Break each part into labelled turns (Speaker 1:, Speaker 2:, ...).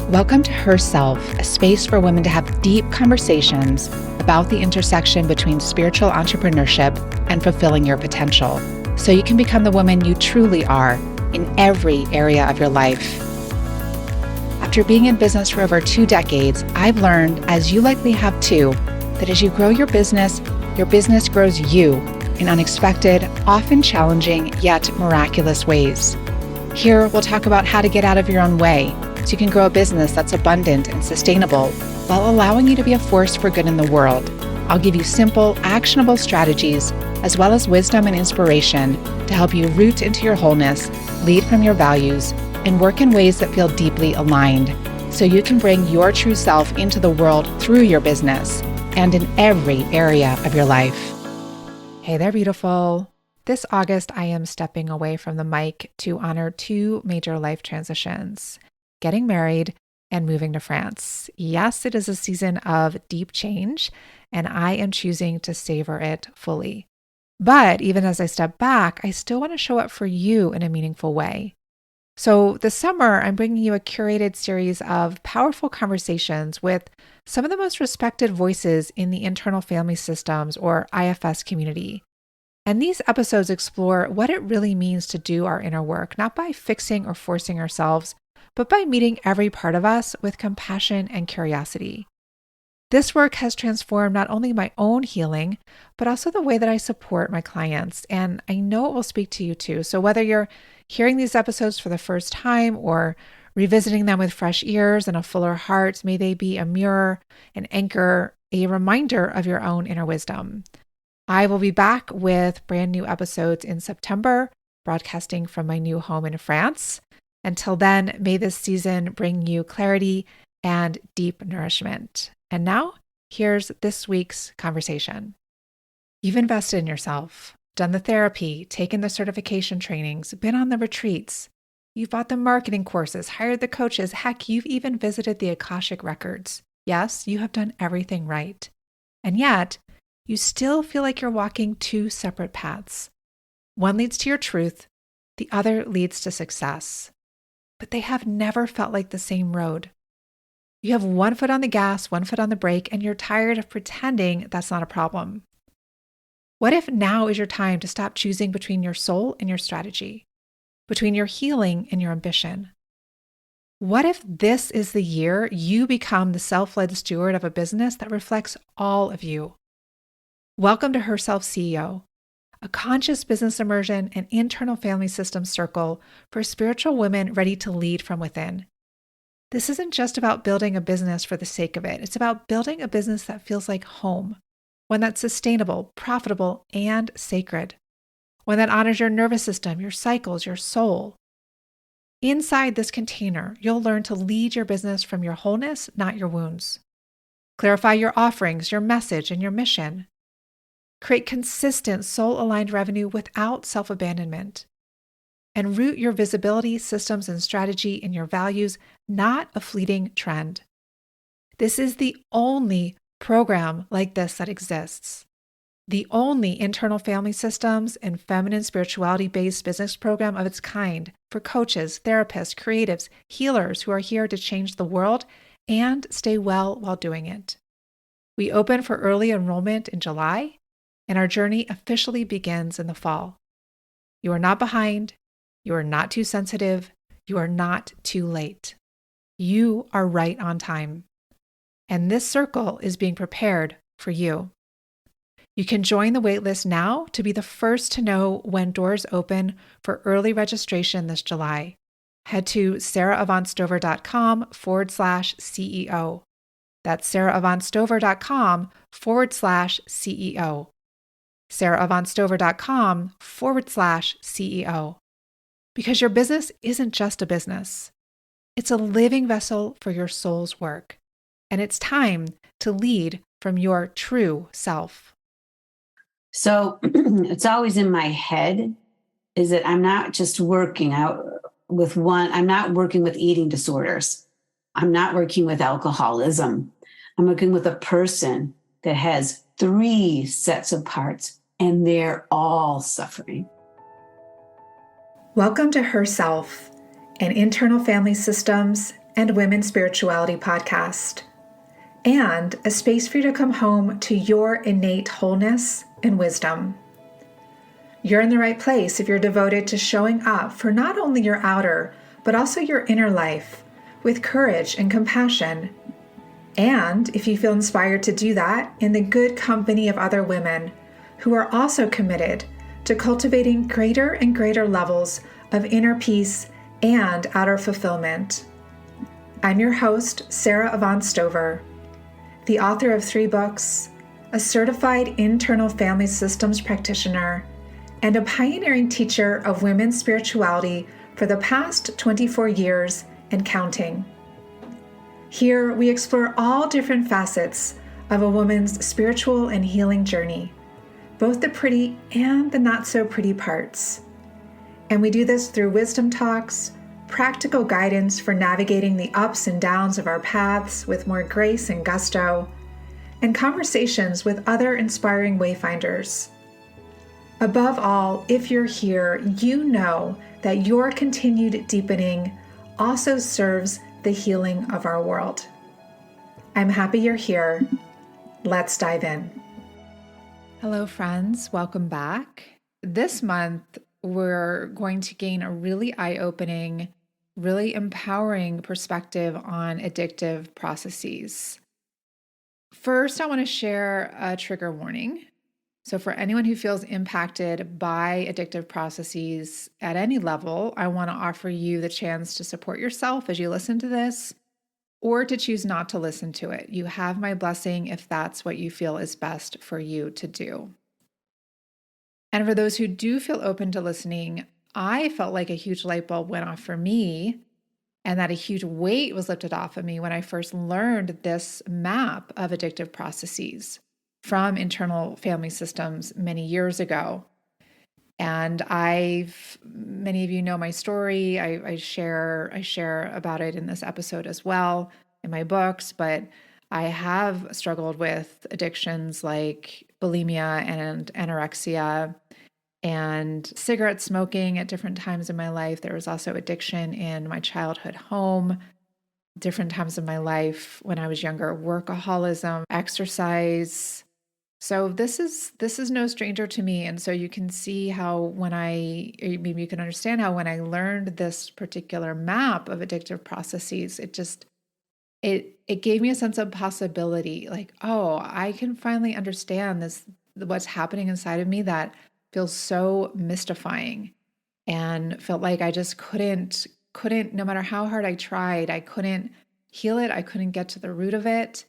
Speaker 1: Welcome to Herself, a space for women to have deep conversations about the intersection between spiritual entrepreneurship and fulfilling your potential, so you can become the woman you truly are in every area of your life. After being in business for over 2 decades, I've learned, as you likely have too, that as you grow your business grows you in unexpected, often challenging, yet miraculous ways. Here, we'll talk about how to get out of your own way so you can grow a business that's abundant and sustainable while allowing you to be a force for good in the world. I'll give you simple, actionable strategies as well as wisdom and inspiration to help you root into your wholeness, lead from your values, and work in ways that feel deeply aligned so you can bring your true self into the world through your business and in every area of your life. Hey there, beautiful. This August, I am stepping away from the mic to honor 2 major life transitions: getting married and moving to France. Yes, it is a season of deep change, and I am choosing to savor it fully. But even as I step back, I still want to show up for you in a meaningful way. So this summer, I'm bringing you a curated series of powerful conversations with some of the most respected voices in the internal family systems, or IFS, community. And these episodes explore what it really means to do our inner work, not by fixing or forcing ourselves, but by meeting every part of us with compassion and curiosity. This work has transformed not only my own healing, but also the way that I support my clients. And I know it will speak to you too. So whether you're hearing these episodes for the first time or revisiting them with fresh ears and a fuller heart, may they be a mirror, an anchor, a reminder of your own inner wisdom. I will be back with brand new episodes in September, broadcasting from my new home in France. Until then, may this season bring you clarity and deep nourishment. And now, here's this week's conversation. You've invested in yourself, done the therapy, taken the certification trainings, been on the retreats. You've bought the marketing courses, hired the coaches. Heck, you've even visited the Akashic records. Yes, you have done everything right. And yet, you still feel like you're walking 2 separate paths. One leads to your truth, the other leads to success. But they have never felt like the same road. You have one foot on the gas, one foot on the brake, and you're tired of pretending that's not a problem. What if now is your time to stop choosing between your soul and your strategy, between your healing and your ambition? What if this is the year you become the self-led steward of a business that reflects all of you? Welcome to Herself CEO, a conscious business immersion and internal family systems circle for spiritual women ready to lead from within. This isn't just about building a business for the sake of it. It's about building a business that feels like home, one that's sustainable, profitable, and sacred, one that honors your nervous system, your cycles, your soul. Inside this container, you'll learn to lead your business from your wholeness, not your wounds. Clarify your offerings, your message, and your mission. Create consistent soul-aligned revenue without self-abandonment. And root your visibility, systems, and strategy in your values, not a fleeting trend. This is the only program like this that exists. The only internal family systems and feminine spirituality-based business program of its kind for coaches, therapists, creatives, healers who are here to change the world and stay well while doing it. We open for early enrollment in July, and our journey officially begins in the fall. You are not behind. You are not too sensitive. You are not too late. You are right on time. And this circle is being prepared for you. You can join the waitlist now to be the first to know when doors open for early registration this July. Head to sarahavaughnstover.com/CEO. That's sarahavaughnstover.com/CEO. sarahavaughnstover.com/CEO. Because your business isn't just a business. It's a living vessel for your soul's work. And it's time to lead from your true self.
Speaker 2: So it's always in my head is that I'm not just working out with one, I'm not working with eating disorders. I'm not working with alcoholism. I'm working with a person that has 3 sets of parts and they're all suffering.
Speaker 1: Welcome to Herself, an internal family systems and Women's Spirituality podcast, and a space for you to come home to your innate wholeness and wisdom. You're in the right place if you're devoted to showing up for not only your outer, but also your inner life with courage and compassion. And if you feel inspired to do that in the good company of other women who are also committed to cultivating greater and greater levels of inner peace and outer fulfillment. I'm your host, Sarah Avant Stover, the author of 3 books, a certified internal family systems practitioner, and a pioneering teacher of women's spirituality for the past 24 years and counting. Here, we explore all different facets of a woman's spiritual and healing journey, both the pretty and the not so pretty parts. And we do this through wisdom talks, practical guidance for navigating the ups and downs of our paths with more grace and gusto, and conversations with other inspiring wayfinders. Above all, if you're here, you know that your continued deepening also serves the healing of our world. I'm happy you're here. Let's dive in. Hello, friends. Welcome back. This month, we're going to gain a really eye-opening, really empowering perspective on addictive processes. First, I want to share a trigger warning. So for anyone who feels impacted by addictive processes at any level, I want to offer you the chance to support yourself as you listen to this, or to choose not to listen to it. You have my blessing if that's what you feel is best for you to do. And for those who do feel open to listening, I felt like a huge light bulb went off for me, and that a huge weight was lifted off of me when I first learned this map of addictive processes from internal family systems many years ago. And many of you know my story. I share about it in this episode as well in my books, but I have struggled with addictions like bulimia and anorexia and cigarette smoking at different times in my life. There was also addiction in my childhood home, different times in my life when I was younger, workaholism, exercise. So this is no stranger to me. And so you can see how maybe you can understand how when I learned this particular map of addictive processes, it gave me a sense of possibility, like, oh, I can finally understand what's happening inside of me that feels so mystifying, and felt like I just couldn't, no matter how hard I tried, I couldn't heal it. I couldn't get to the root of it.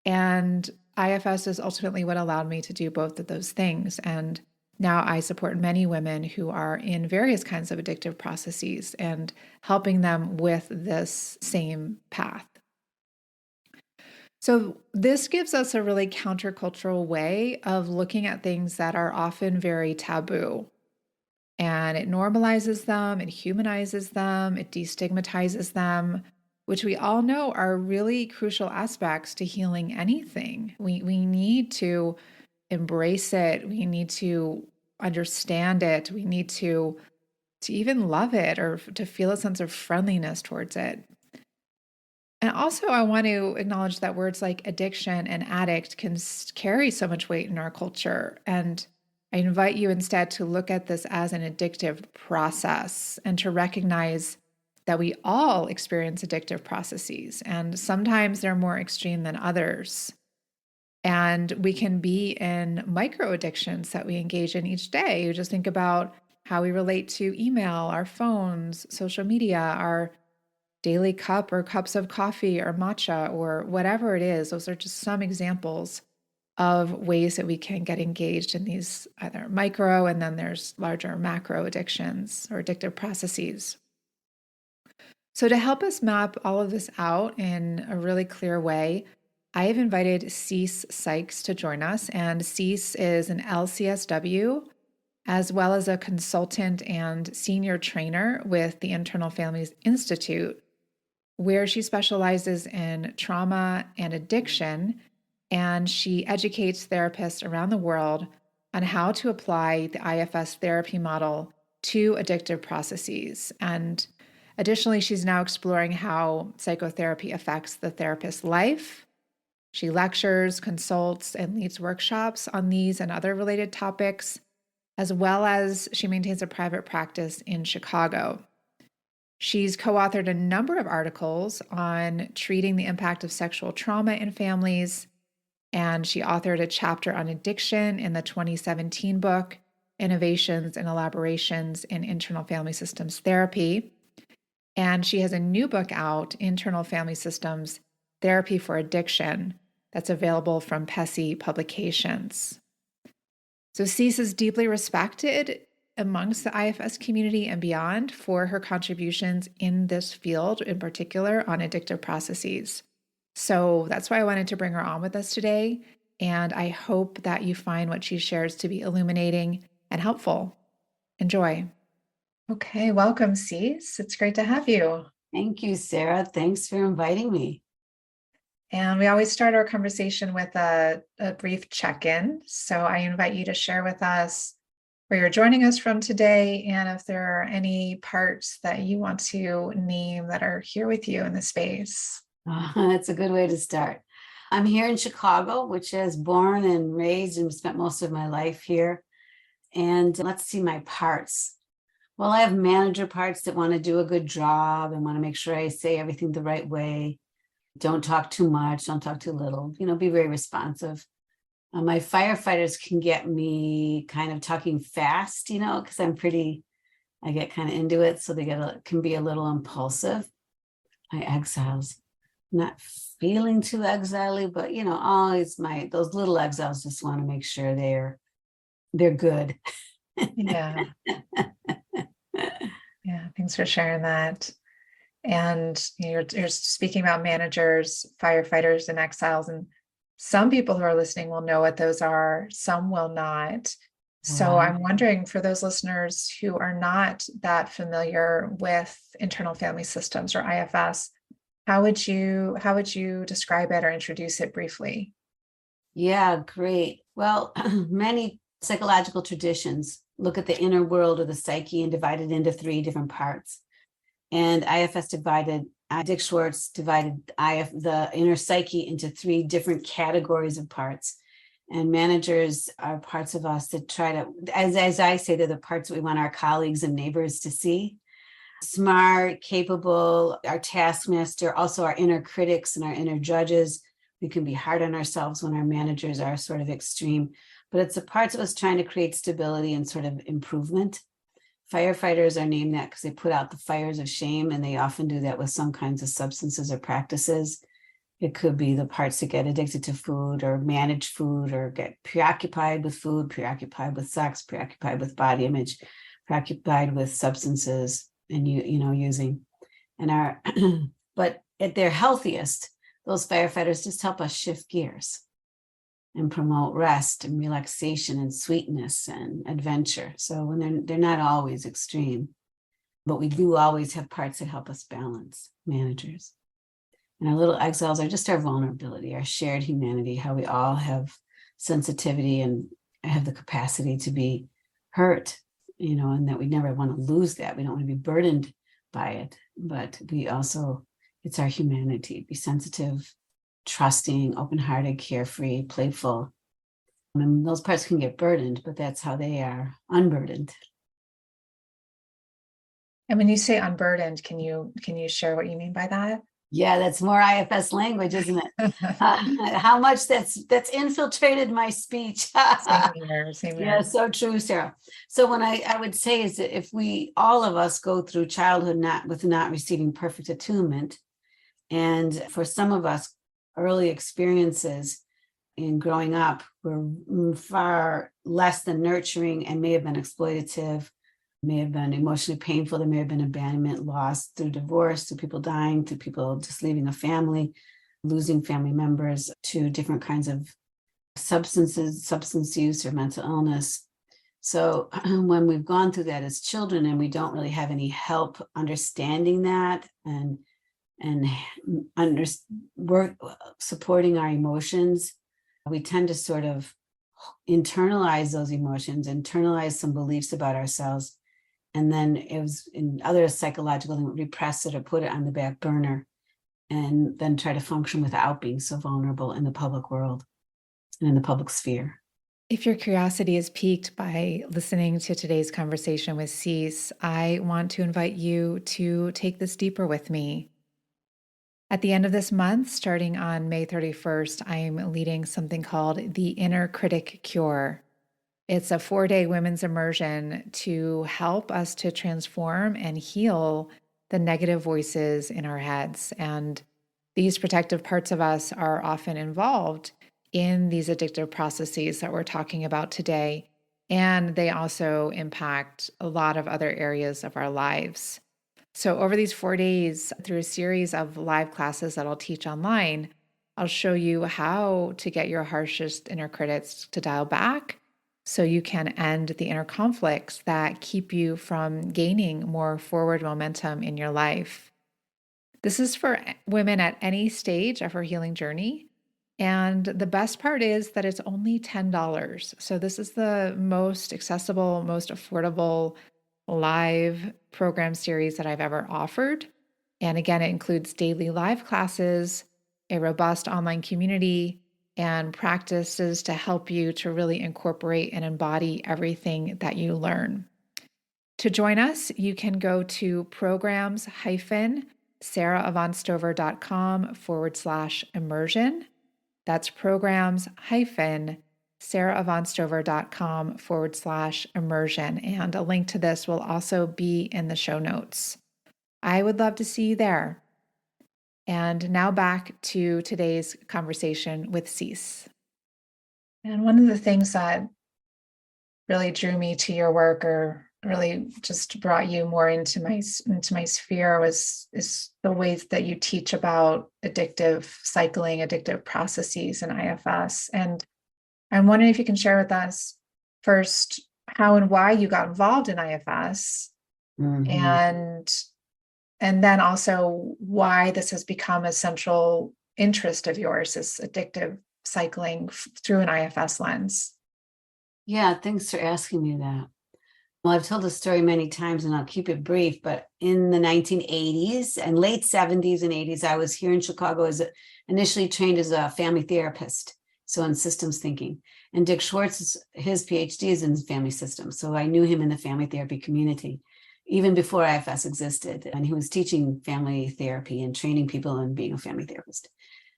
Speaker 1: And IFS is ultimately what allowed me to do both of those things. And now I support many women who are in various kinds of addictive processes and helping them with this same path. So this gives us a really countercultural way of looking at things that are often very taboo. And it normalizes them, it humanizes them, it destigmatizes them, which we all know are really crucial aspects to healing anything. We need to embrace it. We need to understand it. We need to even love it, or to feel a sense of friendliness towards it. And also, I want to acknowledge that words like addiction and addict can carry so much weight in our culture. And I invite you instead to look at this as an addictive process, and to recognize that we all experience addictive processes, and sometimes they're more extreme than others. And we can be in micro addictions that we engage in each day. You just think about how we relate to email, our phones, social media, our daily cup or cups of coffee or matcha or whatever it is. Those are just some examples of ways that we can get engaged in these either micro, and then there's larger macro addictions or addictive processes. So to help us map all of this out in a really clear way, I have invited Cece Sykes to join us. And Cece is an LCSW, as well as a consultant and senior trainer with the Internal Families Institute, where she specializes in trauma and addiction. And she educates therapists around the world on how to apply the IFS therapy model to addictive processes. And Additionally, she's now exploring how psychotherapy affects the therapist's life. She lectures, consults, and leads workshops on these and other related topics, as well as she maintains a private practice in Chicago. She's co-authored a number of articles on treating the impact of sexual trauma in families, and she authored a chapter on addiction in the 2017 book, Innovations and Elaborations in Internal Family Systems Therapy. And she has a new book out, Internal Family Systems Therapy for Addiction, that's available from Pesci Publications. So Cece is deeply respected amongst the IFS community and beyond for her contributions in this field, in particular on addictive processes. So that's why I wanted to bring her on with us today. And I hope that you find what she shares to be illuminating and helpful. Enjoy. Okay, welcome, Cece. It's great to have you.
Speaker 2: Thank you, Sarah. Thanks for inviting me.
Speaker 1: And we always start our conversation with a brief check-in. So I invite you to share with us where you're joining us from today, and if there are any parts that you want to name that are here with you in the space.
Speaker 2: That's a good way to start. I'm here in Chicago, which is born and raised and spent most of my life here. And let's see my parts. Well, I have manager parts that want to do a good job and want to make sure I say everything the right way. Don't talk too much, don't talk too little, be very responsive. My firefighters can get me kind of talking fast, because I get kind of into it. So they can be a little impulsive. My exiles, not feeling too exile-y, but, always those little exiles just want to make sure they're good.
Speaker 1: Yeah. Yeah, thanks for sharing that. And you're speaking about managers, firefighters, and exiles, and some people who are listening will know what those are, some will not. So I'm wondering, for those listeners who are not that familiar with internal family systems or IFS, how would you describe it or introduce it briefly?
Speaker 2: Yeah, great. Well, many psychological traditions look at the inner world or the psyche and divide it into 3 different parts. And Dick Schwartz divided the inner psyche into 3 different categories of parts. And managers are parts of us that try to, as I say, they're the parts that we want our colleagues and neighbors to see. Smart, capable, our taskmaster, also our inner critics and our inner judges. We can be hard on ourselves when our managers are sort of extreme, but it's the parts of us trying to create stability and sort of improvement. Firefighters are named that because they put out the fires of shame, and they often do that with some kinds of substances or practices. It could be the parts that get addicted to food or manage food or get preoccupied with food, preoccupied with sex, preoccupied with body image, preoccupied with substances and using. And but at their healthiest, those firefighters just help us shift gears and promote rest and relaxation and sweetness and adventure. So when they're not always extreme, but we do always have parts that help us balance, managers. And our little exiles are just our vulnerability, our shared humanity, how we all have sensitivity and have the capacity to be hurt, and that we never want to lose that. We don't want to be burdened by it, but it's our humanity, be sensitive, trusting, open-hearted, carefree, playful. And those parts can get burdened, but that's how they are unburdened.
Speaker 1: And when you say unburdened, can you share what you mean by that?
Speaker 2: Yeah, that's more IFS language, isn't it? How much that's infiltrated my speech.
Speaker 1: Same here.
Speaker 2: Yeah, so true, Sarah. So when I would say is that if all of us go through childhood not receiving perfect attunement, and for some of us, early experiences in growing up were far less than nurturing and may have been exploitative, may have been emotionally painful. There may have been abandonment, loss through divorce, through people dying, through people just leaving a family, losing family members, to different kinds of substance use or mental illness. So when we've gone through that as children and we don't really have any help understanding that and supporting our emotions, we tend to sort of internalize those emotions, internalize some beliefs about ourselves, And then it was in other psychological things, repress it or put it on the back burner, and then try to function without being so vulnerable in the public world and in the public sphere.
Speaker 1: If your curiosity is piqued by listening to today's conversation with Cece, I want to invite you to take this deeper with me. At the end of this month, starting on May 31st, I'm leading something called the Inner Critic Cure. It's a 4-day women's immersion to help us to transform and heal the negative voices in our heads. And these protective parts of us are often involved in these addictive processes that we're talking about today. And they also impact a lot of other areas of our lives. So, over these 4 days, through a series of live classes that I'll teach online, I'll show you how to get your harshest inner critics to dial back so you can end the inner conflicts that keep you from gaining more forward momentum in your life. This is for women at any stage of her healing journey. And the best part is that it's only $10. So, this is the most accessible, most affordable live program series that I've ever offered. And again, it includes daily live classes, a robust online community, and practices to help you to really incorporate and embody everything that you learn. To join us, you can go to programs-sarahavansdover.com/immersion. That's programs-sarahavansdover.com/immersion. And a link to this will also be in the show notes. I would love to see you there. And now back to today's conversation with Cece. And one of the things that really drew me to your work, or really just brought you more into my sphere, is the ways that you teach about addictive cycling, addictive processes in IFS. And I'm wondering if you can share with us first how and why you got involved in IFS, and then also why this has become a central interest of yours, this addictive cycling through an IFS lens.
Speaker 2: Yeah, thanks for asking me that. Well, I've told this story many times and I'll keep it brief, but in the 1980s and late 70s and 80s, I was here in Chicago initially trained as a family therapist, so in systems thinking. And Dick Schwartz, his PhD is in family systems. So I knew him in the family therapy community, even before IFS existed. And he was teaching family therapy and training people in being a family therapist.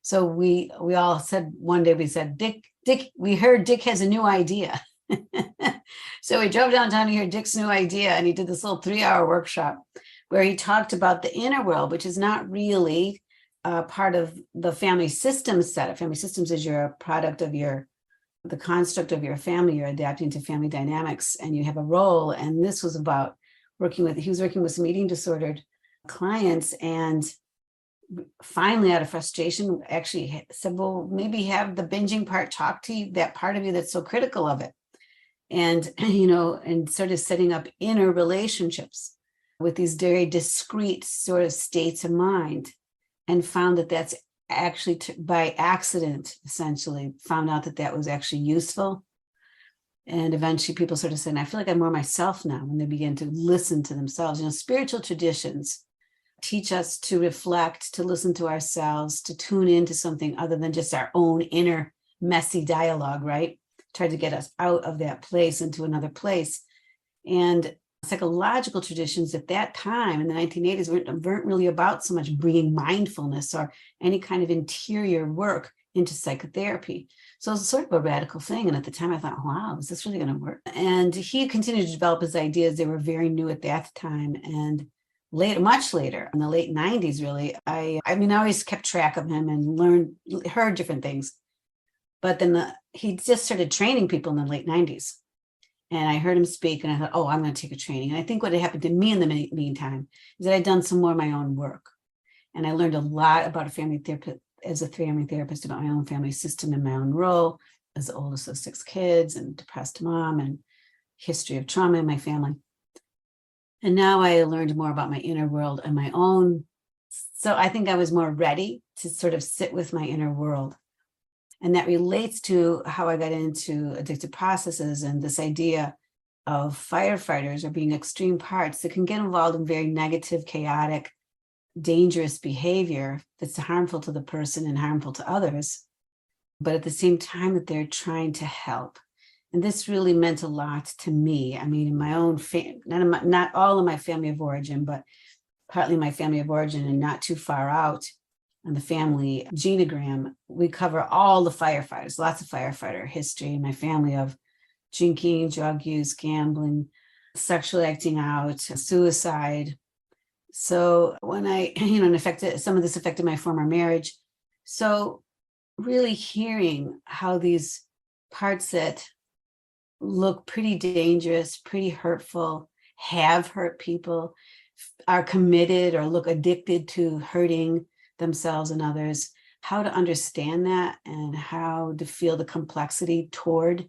Speaker 2: So we all said, one day we said, Dick, we heard Dick has a new idea. So we drove downtown to hear Dick's new idea, and he did this little 3-hour workshop where he talked about the inner world, which is not really part of the family systems setup. Family systems is you're a product of the construct of your family. You're adapting to family dynamics, and you have a role. And this was about he was working with some eating disordered clients, and finally, out of frustration, actually said, well, maybe have the binging part talk to you, that part of you that's so critical of it. And, and started setting up inner relationships with these very discrete sort of states of mind, and found that that's actually by accident, essentially found out that was actually useful. And eventually people sort of said, I feel like I'm more myself now, when they begin to listen to themselves. Spiritual traditions teach us to reflect, to listen to ourselves, to tune into something other than just our own inner messy dialogue, right? Try to get us out of that place into another place. And psychological traditions at that time in the 1980s weren't really about so much bringing mindfulness or any kind of interior work into psychotherapy. So it was sort of a radical thing. And at the time I thought, wow, is this really going to work? And he continued to develop his ideas. They were very new at that time. And much later, in the late 90s, really, I always kept track of him and heard different things. But then he just started training people in the late 90s. And I heard him speak, and I thought, oh, I'm going to take a training. And I think what had happened to me in the meantime is that I'd done some more of my own work. And I learned a lot about as a family therapist, about my own family system and my own role as the oldest of 6 kids and depressed mom, and history of trauma in my family. And now I learned more about my inner world and my own. So I think I was more ready to sort of sit with my inner world. And that relates to how I got into addictive processes and this idea of firefighters or being extreme parts that can get involved in very negative, chaotic, dangerous behavior that's harmful to the person and harmful to others, but at the same time that they're trying to help. And this really meant a lot to me. I mean, in my own family, not all of my family of origin, but partly my family of origin and not too far out on the family genogram, we cover all the firefighters, lots of firefighter history in my family of drinking, drug use, gambling, sexually acting out, suicide. So when some of this affected my former marriage. So really hearing how these parts that look pretty dangerous, pretty hurtful, have hurt people, are committed or look addicted to hurting themselves and others, how to understand that and how to feel the complexity toward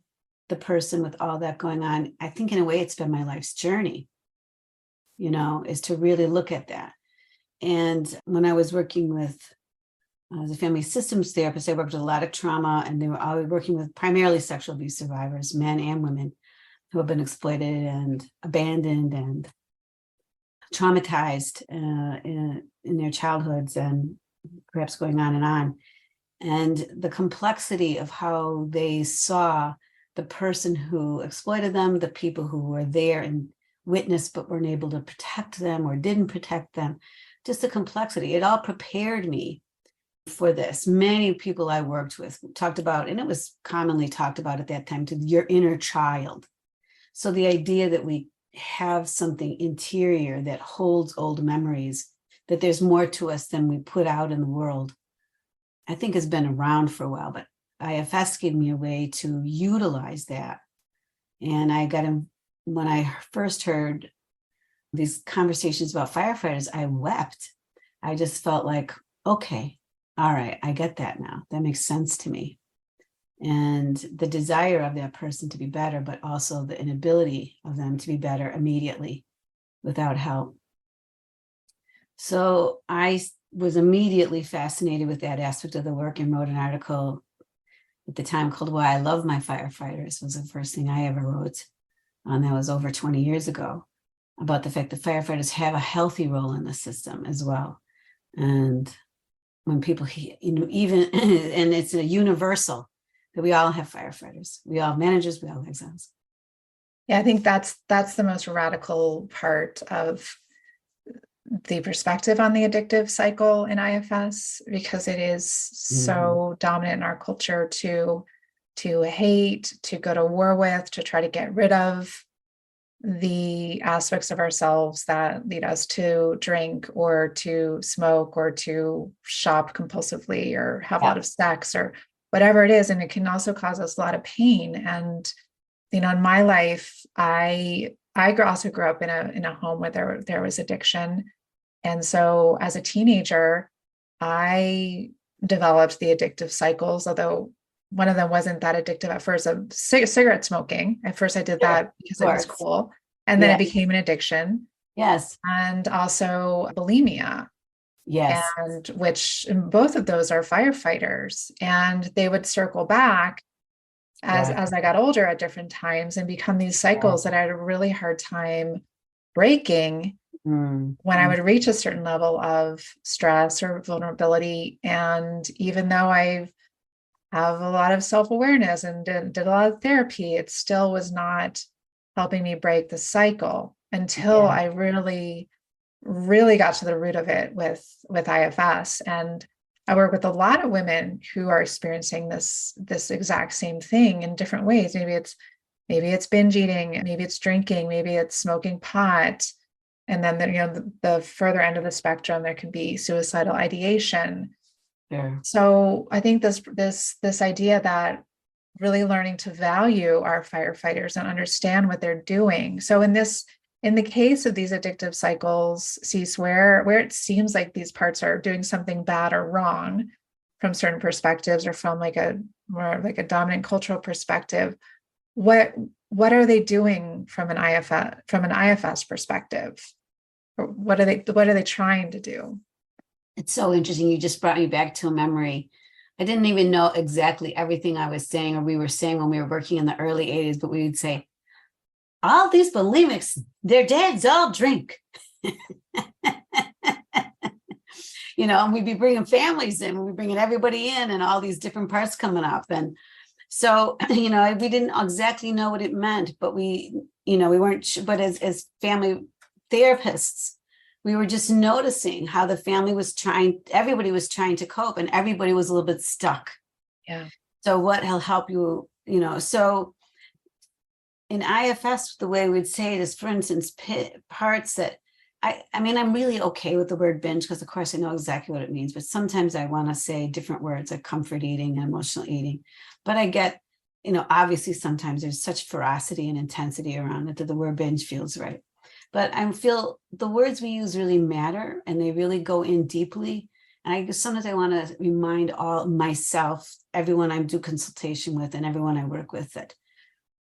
Speaker 2: the person with all that going on. I think in a way it's been my life's journey, is to really look at that. And when I was working with as a family systems therapist, I worked with a lot of trauma, and they were always working with primarily sexual abuse survivors, men and women who have been exploited and abandoned and traumatized in their childhoods and perhaps going on. And the complexity of how they saw the person who exploited them, the people who were there and witnessed but weren't able to protect them or didn't protect them, just the complexity. It all prepared me for this. Many people I worked with talked about, and it was commonly talked about at that time, to your inner child. So the idea that we have something interior that holds old memories, that there's more to us than we put out in the world, I think has been around for a while, but IFS gave me a way to utilize that. And when I first heard these conversations about firefighters, I wept. I just felt like, okay, all right, I get that now. That makes sense to me. And the desire of that person to be better, but also the inability of them to be better immediately without help. So I was immediately fascinated with that aspect of the work and wrote an article at the time called "Why I Love My Firefighters." Was the first thing I ever wrote. And that was over 20 years ago, about the fact that firefighters have a healthy role in the system as well. And when people, even, and it's a universal, that we all have firefighters. We all have managers, we all have exams.
Speaker 1: Yeah, I think that's the most radical part of the perspective on the addictive cycle in IFS, because it is so dominant in our culture to hate, to go to war with, to try to get rid of the aspects of ourselves that lead us to drink or to smoke or to shop compulsively or have a lot of sex or whatever it is. And it can also cause us a lot of pain. And, in my life, I also grew up in a home where there was addiction. And so as a teenager, I developed the addictive cycles, although one of them wasn't that addictive at first, of cigarette smoking. At first I did that because it was cool. And then it became an addiction.
Speaker 2: Yes.
Speaker 1: And also bulimia.
Speaker 2: Yes.
Speaker 1: And which both of those are firefighters. And they would circle back as I got older at different times and become these cycles that I had a really hard time breaking when I would reach a certain level of stress or vulnerability. And even though I have a lot of self-awareness and did a lot of therapy, it still was not helping me break the cycle until I really, really got to the root of it with IFS. And I work with a lot of women who are experiencing this exact same thing in different ways. Maybe it's binge eating, maybe it's drinking, maybe it's smoking pot. And then the further end of the spectrum, there can be suicidal ideation.
Speaker 2: Sure.
Speaker 1: So I think this idea that really learning to value our firefighters and understand what they're doing. So in the case of these addictive cycles, Cece, where it seems like these parts are doing something bad or wrong from certain perspectives or from more like a dominant cultural perspective, what are they doing from an IFS perspective? Or what are they trying to do?
Speaker 2: It's so interesting. You just brought me back to a memory. I didn't even know exactly everything I was saying or we were saying when we were working in the early 80s, but we would say, all these bulimics, their dads all drink. And we'd be bringing families in, we'd be bringing everybody in, and all these different parts coming up. And so, we didn't exactly know what it meant, but we weren't, but as family therapists, we were just noticing how the family everybody was trying to cope, and everybody was a little bit stuck.
Speaker 1: Yeah.
Speaker 2: So what will help you, so in IFS, the way we'd say it is, for instance, parts that I'm really okay with the word binge, because of course I know exactly what it means, but sometimes I want to say different words like comfort eating and emotional eating. But I get, obviously sometimes there's such ferocity and intensity around it that the word binge feels right. But I feel the words we use really matter, and they really go in deeply. And sometimes I want to remind myself, everyone I do consultation with, and everyone I work with, that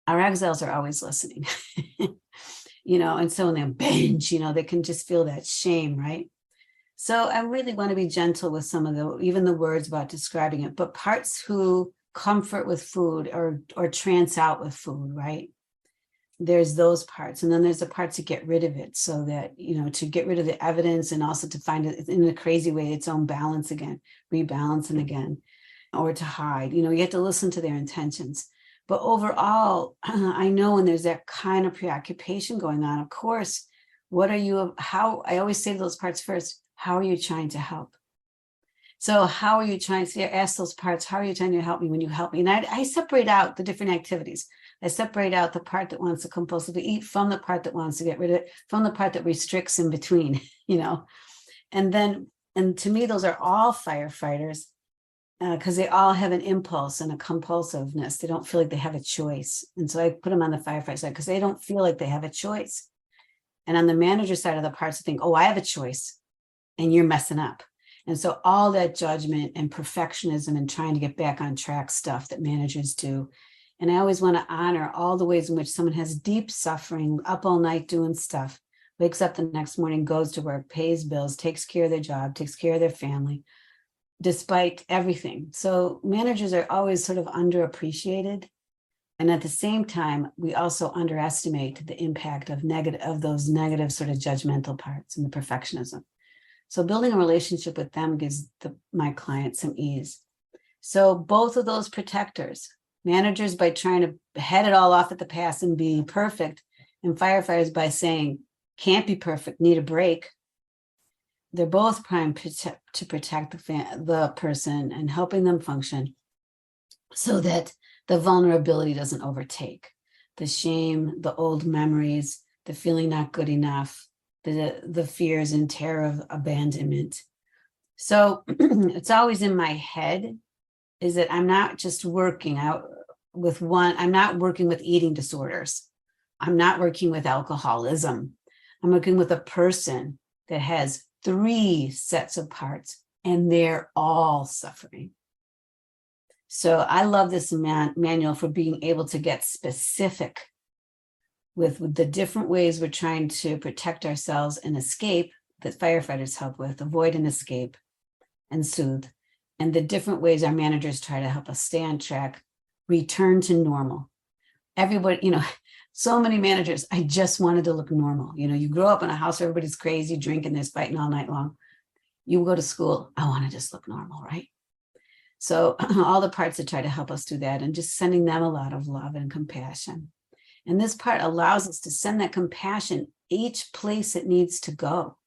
Speaker 2: our exiles are always listening. And so when they binge, they can just feel that shame, right? So I really want to be gentle with some of even the words about describing it, but parts who comfort with food or trance out with food, right? There's those parts. And then there's the parts to get rid of it, so that, to get rid of the evidence, and also to find it in a crazy way, its own balance again, rebalancing again, or to hide. You have to listen to their intentions. But overall, I know when there's that kind of preoccupation going on, of course, I always say to those parts first, how are you trying to help? So how are you trying to ask those parts, how are you trying to help me when you help me? And I separate out the different activities. I separate out the part that wants to compulsively eat from the part that wants to get rid of it, from the part that restricts in between, and to me, those are all firefighters. Because they all have an impulse and a compulsiveness. They don't feel like they have a choice. And so I put them on the firefighter side, because they don't feel like they have a choice. And on the manager side of the parts, they think, oh, I have a choice, and you're messing up. And so all that judgment and perfectionism and trying to get back on track stuff that managers do. And I always want to honor all the ways in which someone has deep suffering, up all night doing stuff, wakes up the next morning, goes to work, pays bills, takes care of their job, takes care of their family, despite everything. So managers are always sort of underappreciated. And at the same time, we also underestimate the impact of those negative sort of judgmental parts and the perfectionism. So building a relationship with them gives my clients some ease. So both of those protectors, managers by trying to head it all off at the pass and be perfect, and firefighters by saying, can't be perfect, need a break. They're both primed to protect the person and helping them function, so that the vulnerability doesn't overtake. The shame, the old memories, the feeling not good enough, the fears and terror of abandonment. So it's always in my head is that I'm not just working out with I'm not working with eating disorders. I'm not working with alcoholism. I'm working with a person that has 3 sets of parts, and they're all suffering. So I love this manual for being able to get specific with the different ways we're trying to protect ourselves and escape, that firefighters help with, avoid and escape and soothe, and the different ways our managers try to help us stay on track, return to normal. Everybody, so many managers, I just wanted to look normal. You grow up in a house where everybody's crazy, drinking, there's fighting all night long. You go to school, I want to just look normal, right? So all the parts that try to help us do that, and just sending them a lot of love and compassion. And this part allows us to send that compassion each place it needs to go.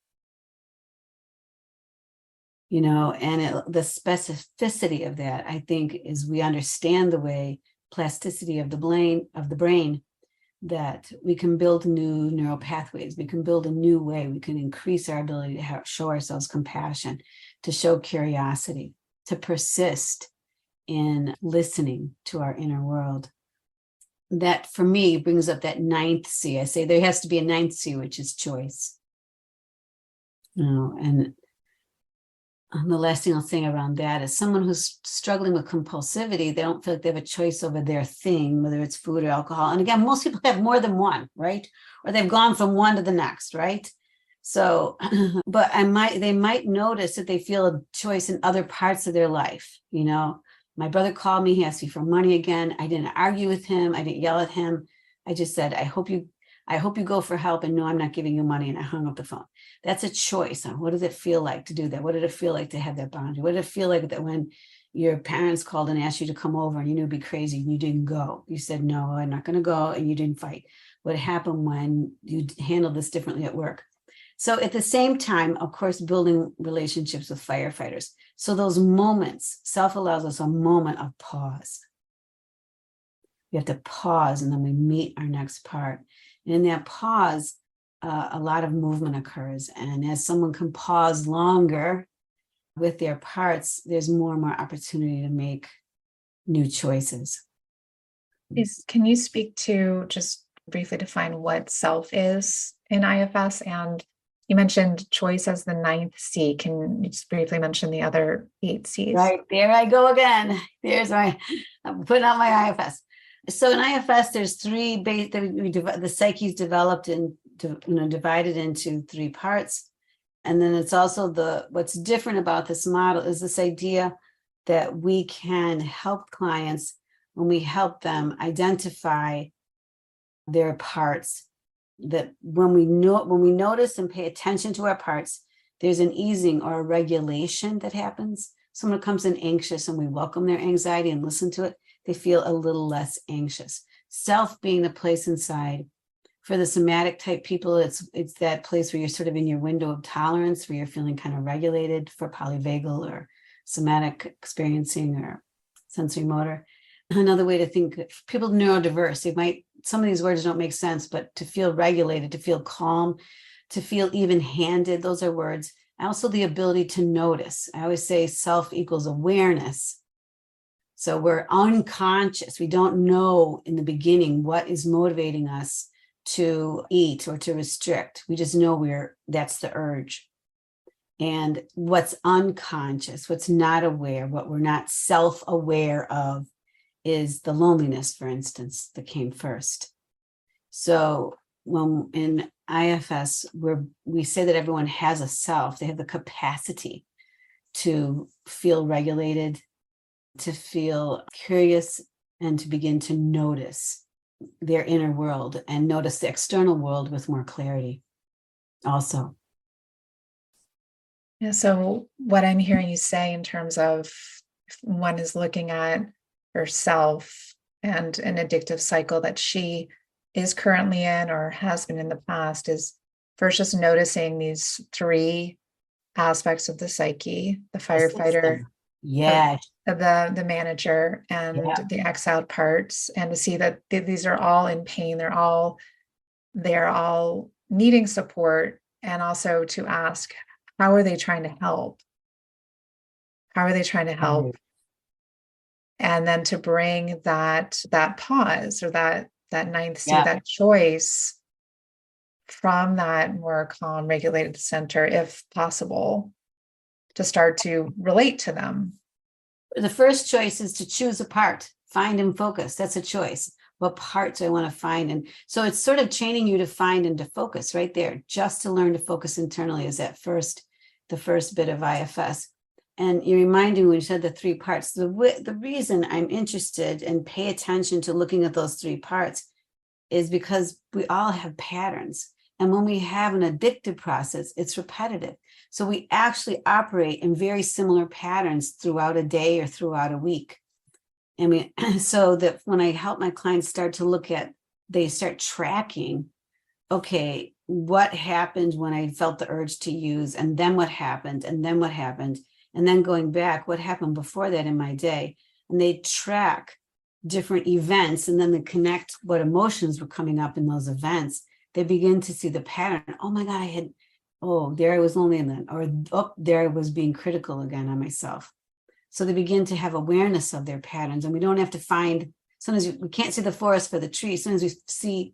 Speaker 2: And the specificity of that, I think, is we understand the way plasticity of the brain, that we can build new neural pathways. We can build a new way. We can increase our ability to show ourselves compassion, to show curiosity, to persist in listening to our inner world. That, for me, brings up that 9th C. I say there has to be a 9th C, which is choice. And the last thing I'll say around that is someone who's struggling with compulsivity, they don't feel like they have a choice over their thing, whether it's food or alcohol. And again, most people have more than one, right? Or they've gone from one to the next, right? So, but they might notice that they feel a choice in other parts of their life. My brother called me, he asked me for money again. I didn't argue with him. I didn't yell at him. I just said, I hope you I hope you go for help, and no, I'm not giving you money, and I hung up the phone. That's a choice. What does it feel like to do that? What did it feel like to have that boundary? What did it feel like that when your parents called and asked you to come over and you knew it'd be crazy and you didn't go? You said, no, I'm not going to go, and you didn't fight. What happened when you handled this differently at work? So at the same time, of course, building relationships with firefighters. So those moments, self allows us a moment of pause. We have to pause, and then we meet our next part. And in that pause, a lot of movement occurs. And as someone can pause longer with their parts, there's more and more opportunity to make new choices.
Speaker 1: Can you speak to, just briefly define what self is in IFS? And you mentioned choice as the 9th C. Can you just briefly mention the other 8 C's?
Speaker 2: Right, there I go again. I'm putting out my IFS. So in IFS, there's 3 base that the psyche's developed and divided into 3 parts. And then it's also what's different about this model is this idea that we can help clients when we help them identify their parts, that when we notice and pay attention to our parts, there's an easing or a regulation that happens. Someone comes in anxious and we welcome their anxiety and listen to it, they feel a little less anxious. Self being the place inside. For the somatic type people, it's that place where you're sort of in your window of tolerance, where you're feeling kind of regulated. For polyvagal or somatic experiencing or sensory motor. Another way to think, people neurodiverse, some of these words don't make sense, but to feel regulated, to feel calm, to feel even-handed, those are words. Also the ability to notice. I always say self equals awareness. So we're unconscious. We don't know in the beginning what is motivating us to eat or to restrict. We just know that's the urge. And what's unconscious, what's not aware, what we're not self-aware of is the loneliness, for instance, that came first. So when in IFS, we say that everyone has a self, they have the capacity to feel regulated, to feel curious, and to begin to notice their inner world and notice the external world with more clarity also.
Speaker 1: Yeah, so what I'm hearing you say in terms of one is looking at herself and an addictive cycle that she is currently in or has been in the past is first just noticing these 3 aspects of the psyche, the firefighter, the manager, and the exiled parts, and to see that these are all in pain. They're all needing support, and also to ask, how are they trying to help? How are they trying to help? And then to bring that pause or that 9th C, that choice from that more calm, regulated center, if possible, to start to relate to them.
Speaker 2: The first choice is to choose a part, find and focus. That's a choice. What parts I want to find? And so it's sort of training you to find and to focus right there. Just to learn to focus internally is the first bit of IFS. And you reminded me when you said the 3 parts, the reason I'm interested and pay attention to looking at those 3 parts is because we all have patterns. And when we have an addictive process, it's repetitive. So we actually operate in very similar patterns throughout a day or throughout a week. And so that when I help my clients they start tracking, okay, what happened when I felt the urge to use, and then what happened, and then what happened, and then going back, what happened before that in my day. And they track different events, and then they connect what emotions were coming up in those events. They begin to see the pattern. Oh my God, there I was lonely, and then, there I was being critical again on myself. So they begin to have awareness of their patterns, and we don't have to find, sometimes we can't see the forest for the trees. Sometimes we see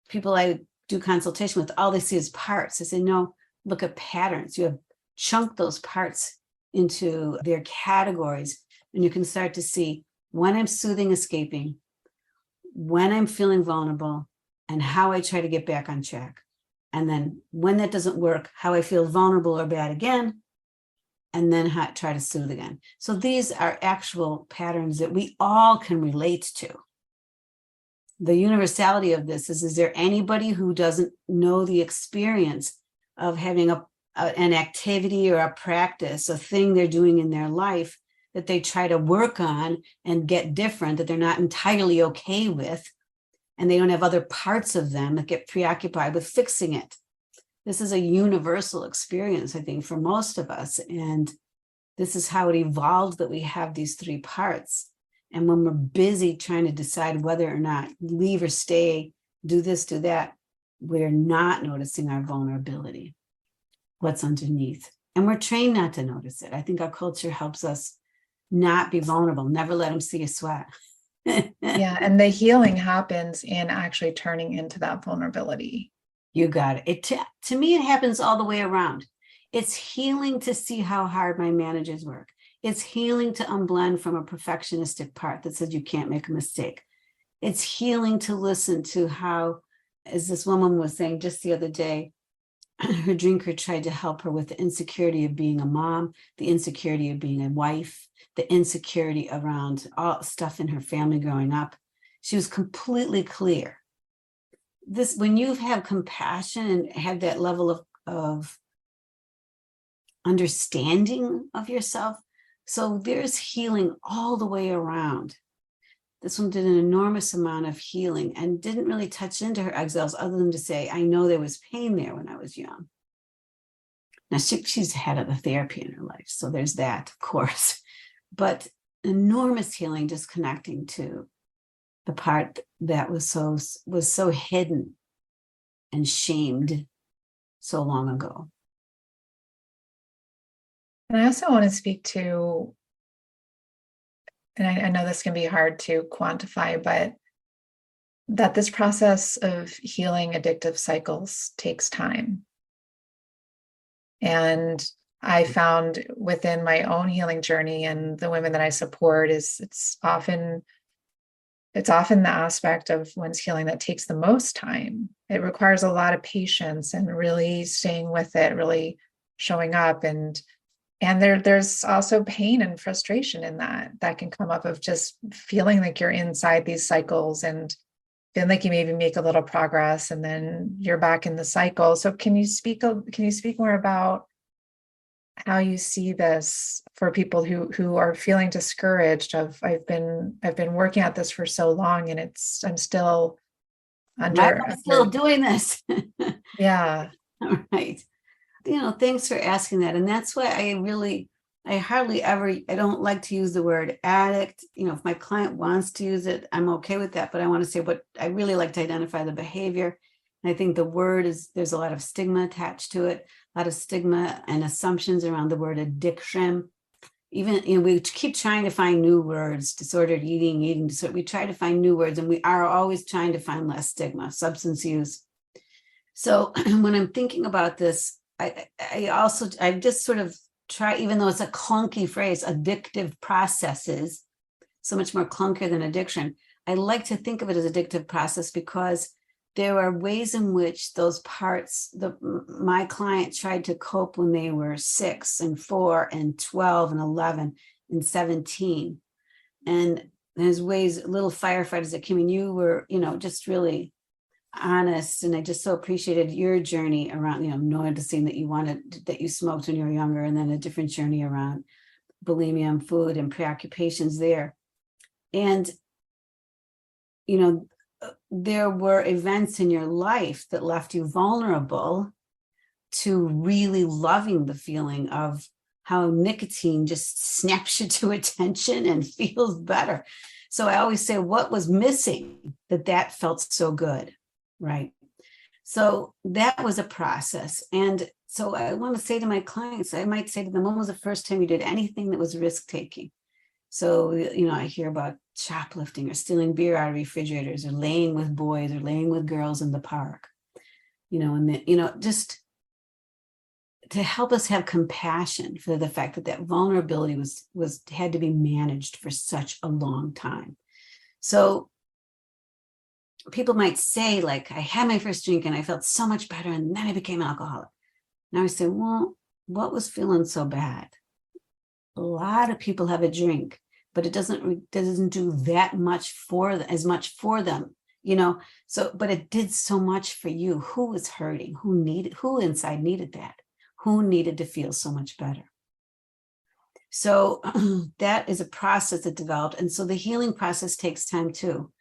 Speaker 2: people I do consultation with, all they see is parts. I say, no, look at patterns. You have chunked those parts into their categories, and you can start to see when I'm soothing, escaping, when I'm feeling vulnerable, and how I try to get back on track. And then when that doesn't work, how I feel vulnerable or bad again, and then try to soothe again. So these are actual patterns that we all can relate to. the universality of this is there anybody who doesn't know the experience of having an activity or a practice, a thing they're doing in their life that they try to work on and get different, that they're not entirely okay with, and they don't have other parts of them that get preoccupied with fixing it. This is a universal experience, I think, for most of us. And this is how it evolved, that we have these three parts. And when we're busy trying to decide whether or not leave or stay, do this, do that, we're not noticing our vulnerability, what's underneath. And we're trained not to notice it. I think our culture helps us not be vulnerable. Never let them see you sweat.
Speaker 1: Yeah. And the healing happens in actually turning into that vulnerability.
Speaker 2: You got it. To me, it happens all the way around. It's healing to see how hard my managers work. It's healing to unblend from a perfectionistic part that says you can't make a mistake. It's healing to listen to how, as this woman was saying just the other day, her drinker tried to help her with the insecurity of being a mom, the insecurity of being a wife, the insecurity around all stuff in her family growing up. She was completely clear. This, when you have compassion and have that level of understanding of yourself, so there's healing all the way around. This one did an enormous amount of healing and didn't really touch into her exiles other than to say, I know there was pain there when I was young. Now, she's had other therapy in her life, so there's that, of course. But enormous healing, just connecting to the part that was so hidden and shamed so long ago.
Speaker 1: And I also want to speak to, and I know this can be hard to quantify, but that this process of healing addictive cycles takes time. And I found within my own healing journey and the women that I support it's often the aspect of one's healing that takes the most time. It requires a lot of patience and really staying with it, really showing up. And there's also pain and frustration in that can come up of just feeling like you're inside these cycles and feeling like you maybe make a little progress and then you're back in the cycle. So can you speak more about how you see this for people who are feeling discouraged of I've been working at this for so long and I'm still
Speaker 2: I'm still doing this.
Speaker 1: Yeah.
Speaker 2: All right. Thanks for asking that. And that's why I hardly ever, I don't like to use the word addict. If my client wants to use it, I'm okay with that. But I want to say what I really like to identify the behavior. And I think the word there's a lot of stigma attached to it, a lot of stigma and assumptions around the word addiction. Even, we keep trying to find new words, disordered eating disorder. We try to find new words and we are always trying to find less stigma, substance use. So when I'm thinking about this, I just sort of try, even though it's a clunky phrase, addictive processes, so much more clunkier than addiction. I like to think of it as addictive process because there are ways in which those parts, my client tried to cope when they were 6 and 4 and 12 and 11 and 17. And there's ways, little firefighters that came in, you were, just really honest. And I just so appreciated your journey around, noticing that you smoked when you were younger, and then a different journey around bulimia and food and preoccupations there. And, there were events in your life that left you vulnerable to really loving the feeling of how nicotine just snaps you to attention and feels better. So I always say, what was missing that felt so good? Right. So that was a process. And so I want to say to my clients, I might say to them, when was the first time you did anything that was risk taking? So, I hear about shoplifting or stealing beer out of refrigerators or laying with boys or laying with girls in the park, just to help us have compassion for the fact that vulnerability had to be managed for such a long time. So people might say, like, I had my first drink and I felt so much better and then I became an alcoholic. Now I say, well, what was feeling so bad? A lot of people have a drink, but it doesn't do that much as much for them So, but it did so much for you. Who was hurting? Who inside needed that? Who needed to feel so much better? So that is a process that developed. And so the healing process takes time too.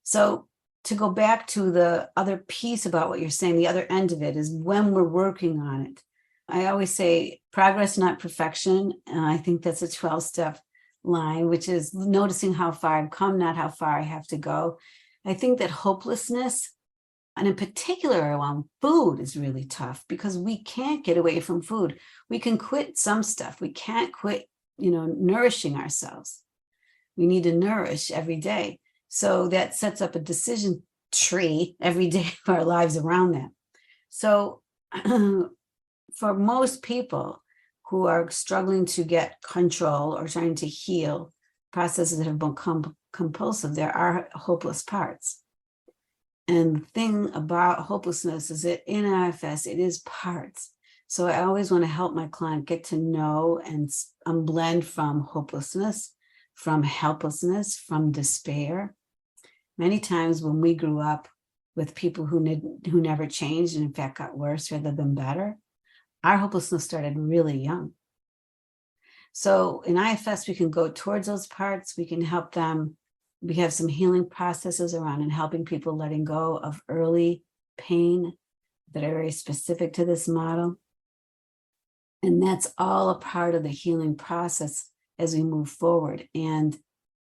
Speaker 2: So to go back to the other piece about what you're saying, the other end of it is when we're working on it. I always say progress, not perfection. And I think that's a 12-step line, which is noticing how far I've come, not how far I have to go. I think that hopelessness, and in particular around food, is really tough because we can't get away from food. We can quit some stuff. We can't quit, nourishing ourselves. We need to nourish every day. So that sets up a decision tree every day of our lives around that. So for most people who are struggling to get control or trying to heal processes that have become compulsive, there are hopeless parts. And the thing about hopelessness is that in IFS, it is parts. So I always want to help my client get to know and unblend from hopelessness, from helplessness, from despair. Many times when we grew up with people who never changed and in fact got worse rather than better, our hopelessness started really young. So in IFS, we can go towards those parts. We can help them. We have some healing processes around and helping people letting go of early pain that are very specific to this model. And that's all a part of the healing process as we move forward. And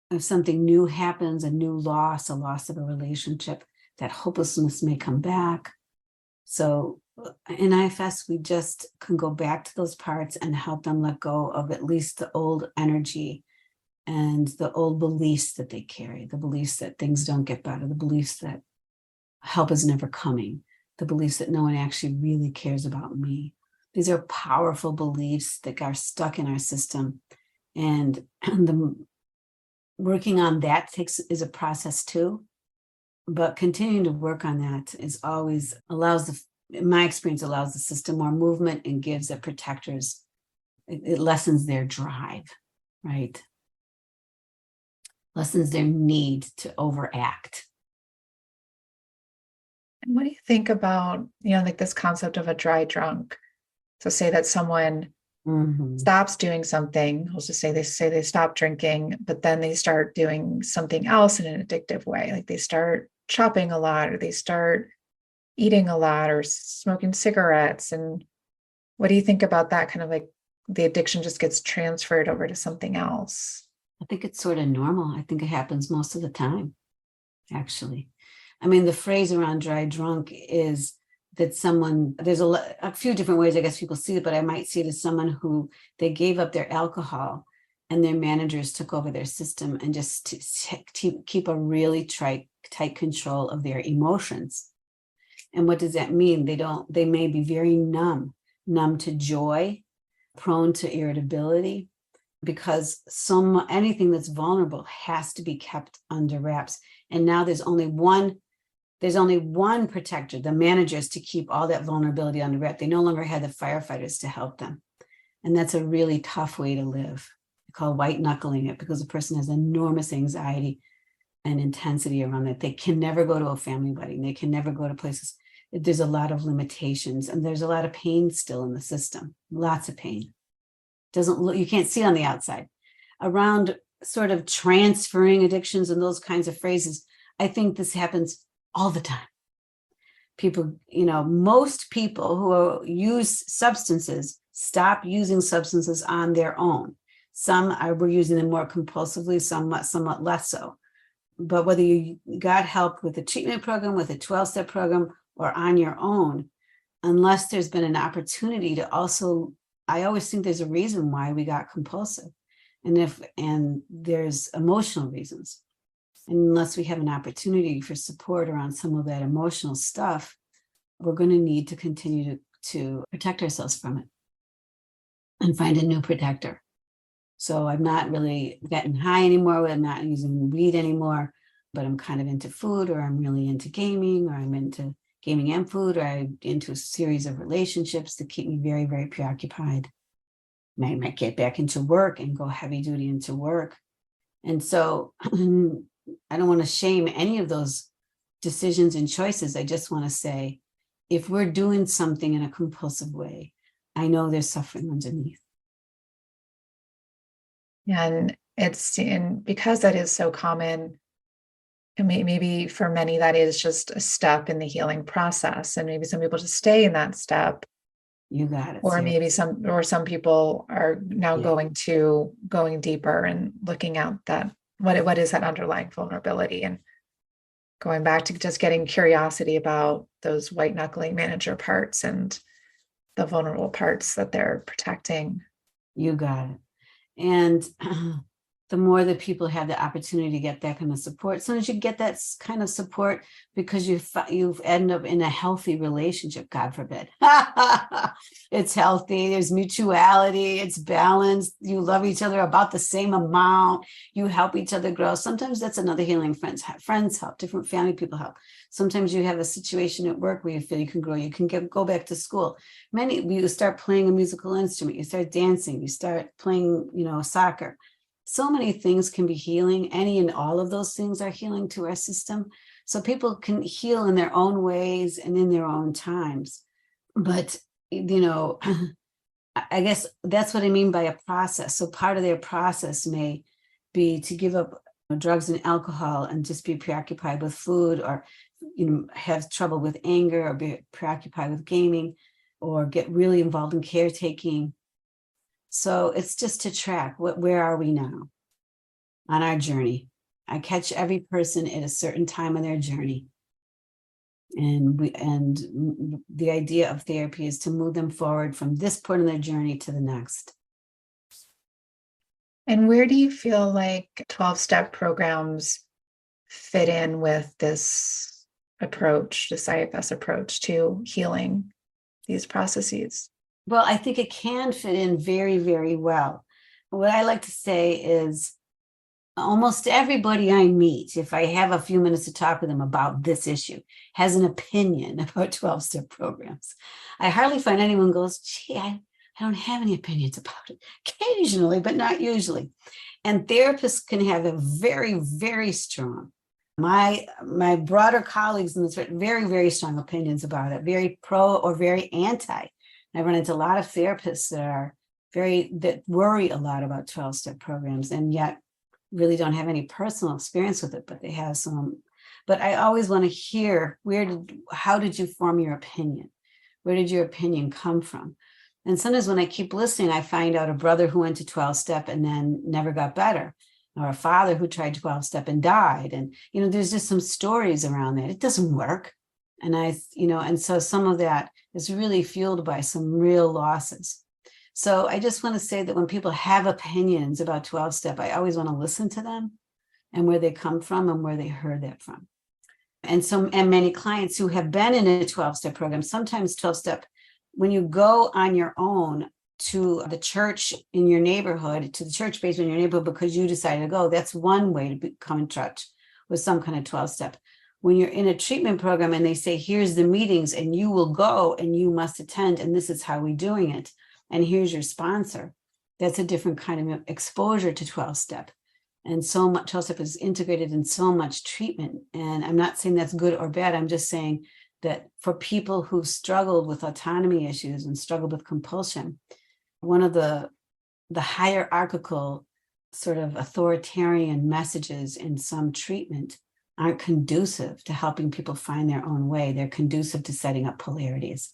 Speaker 2: if something new happens, a new loss, a loss of a relationship, that hopelessness may come back. So in IFS, we just can go back to those parts and help them let go of at least the old energy and the old beliefs that they carry, the beliefs that things don't get better, the beliefs that help is never coming, the beliefs that no one actually really cares about me. These are powerful beliefs that are stuck in our system. And the working on that is a process too. But continuing to work on that is always in my experience, allows the system more movement and gives the protectors, it lessens their drive, right? Lessens their need to overact.
Speaker 1: And what do you think about, like this concept of a dry drunk? So say that someone stops doing something, let's just say they stop drinking, but then they start doing something else in an addictive way. Like they start shopping a lot, or they start eating a lot, or smoking cigarettes. And what do you think about that? Kind of like the addiction just gets transferred over to something else.
Speaker 2: I think it's sort of normal. I think it happens most of the time, actually. I mean, the phrase around dry drunk is that there's a few different ways I guess people see it, but I might see it as someone who they gave up their alcohol and their managers took over their system and just to keep a really tight control of their emotions. And what does that mean? They may be very numb to joy, prone to irritability, because anything that's vulnerable has to be kept under wraps. And now there's only one protector, the managers, to keep all that vulnerability under wrap. They no longer have the firefighters to help them. And that's a really tough way to live. I call white knuckling it, because the person has enormous anxiety and intensity around it. They can never go to a family wedding. They can never go to places. There's a lot of limitations, and there's a lot of pain still in the system. Lots of pain. You can't see on the outside. Around sort of transferring addictions and those kinds of phrases, I think this happens all the time. People, most people who use substances stop using substances on their own. Some were using them more compulsively, somewhat less so. But whether you got help with a treatment program, with a 12-step program, or on your own, unless there's been an opportunity to also, I always think there's a reason why we got compulsive. And there's emotional reasons. And unless we have an opportunity for support around some of that emotional stuff, we're going to need to continue to protect ourselves from it and find a new protector. So I'm not really getting high anymore. I'm not using weed anymore, but I'm kind of into food, or I'm really into gaming, or I'm into gaming and food, or I'm into a series of relationships that keep me very, very preoccupied. I might get back into work and go heavy duty into work. And so I don't want to shame any of those decisions and choices, I just want to say, if we're doing something in a compulsive way, I know there's suffering underneath.
Speaker 1: And because that is so common, and maybe for many that is just a step in the healing process, and maybe some people just stay in that step.
Speaker 2: You got it.
Speaker 1: Or maybe some people are now going deeper and looking at that, what is that underlying vulnerability, and going back to just getting curiosity about those white knuckling manager parts and the vulnerable parts that they're protecting.
Speaker 2: You got it. And the more that people have the opportunity to get that kind of support, as soon as you get that kind of support, because you've ended up in a healthy relationship, God forbid. It's healthy, there's mutuality, it's balanced, you love each other about the same amount, you help each other grow. Sometimes that's another healing. Friends help, different family people help. Sometimes you have a situation at work where you feel you can grow, you can go back to school. You start playing a musical instrument, you start dancing, you start playing, soccer. So many things can be healing. Any and all of those things are healing to our system. So people can heal in their own ways and in their own times. But, I guess that's what I mean by a process. So part of their process may be to give up drugs and alcohol and just be preoccupied with food, or, have trouble with anger, or be preoccupied with gaming, or get really involved in caretaking. So it's just to track where are we now on our journey. I catch every person at a certain time in their journey. And the idea of therapy is to move them forward from this point in their journey to the next.
Speaker 1: And where do you feel like 12-step programs fit in with this approach, this IFS approach to healing these processes?
Speaker 2: Well, I think it can fit in very, very well. What I like to say is almost everybody I meet, if I have a few minutes to talk with them about this issue, has an opinion about 12-step programs. I hardly find anyone goes, gee, I don't have any opinions about it. Occasionally, but not usually. And therapists can have a very, very strong, my broader colleagues in this, very, very strong opinions about it, very pro or very anti. I run into a lot of therapists that worry a lot about 12-step programs, and yet really don't have any personal experience with it, but they have some. But I always want to hear, how did you form your opinion? Where did your opinion come from? And sometimes when I keep listening, I find out a brother who went to 12-step and then never got better, or a father who tried 12-step and died. And, there's just some stories around that. It doesn't work. And and so some of that is really fueled by some real losses. So I just want to say that when people have opinions about 12-step, I always want to listen to them and where they come from and where they heard that from. And many clients who have been in a 12-step program, sometimes 12-step, when you go on your own to the church in your neighborhood, to the church basement in your neighborhood because you decided to go, that's one way to come in touch with some kind of 12-step. When you're in a treatment program and they say, here's the meetings and you will go and you must attend and this is how we're doing it, and here's your sponsor, that's a different kind of exposure to 12-step. And so much 12-step is integrated in so much treatment. And I'm not saying that's good or bad. I'm just saying that for people who've struggled with autonomy issues and struggled with compulsion, one of the hierarchical sort of authoritarian messages in some treatment aren't conducive to helping people find their own way. They're conducive to setting up polarities.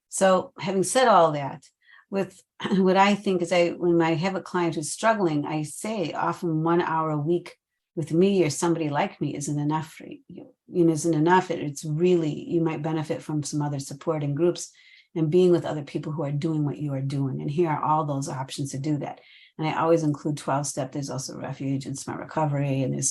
Speaker 2: So having said all that, with what I think is when I have a client who's struggling, I say often 1 hour a week with me or somebody like me isn't enough for you. Isn't enough. It's really, you might benefit from some other support and groups and being with other people who are doing what you are doing. And here are all those options to do that. And I always include 12-step. There's also Refuge and Smart Recovery, and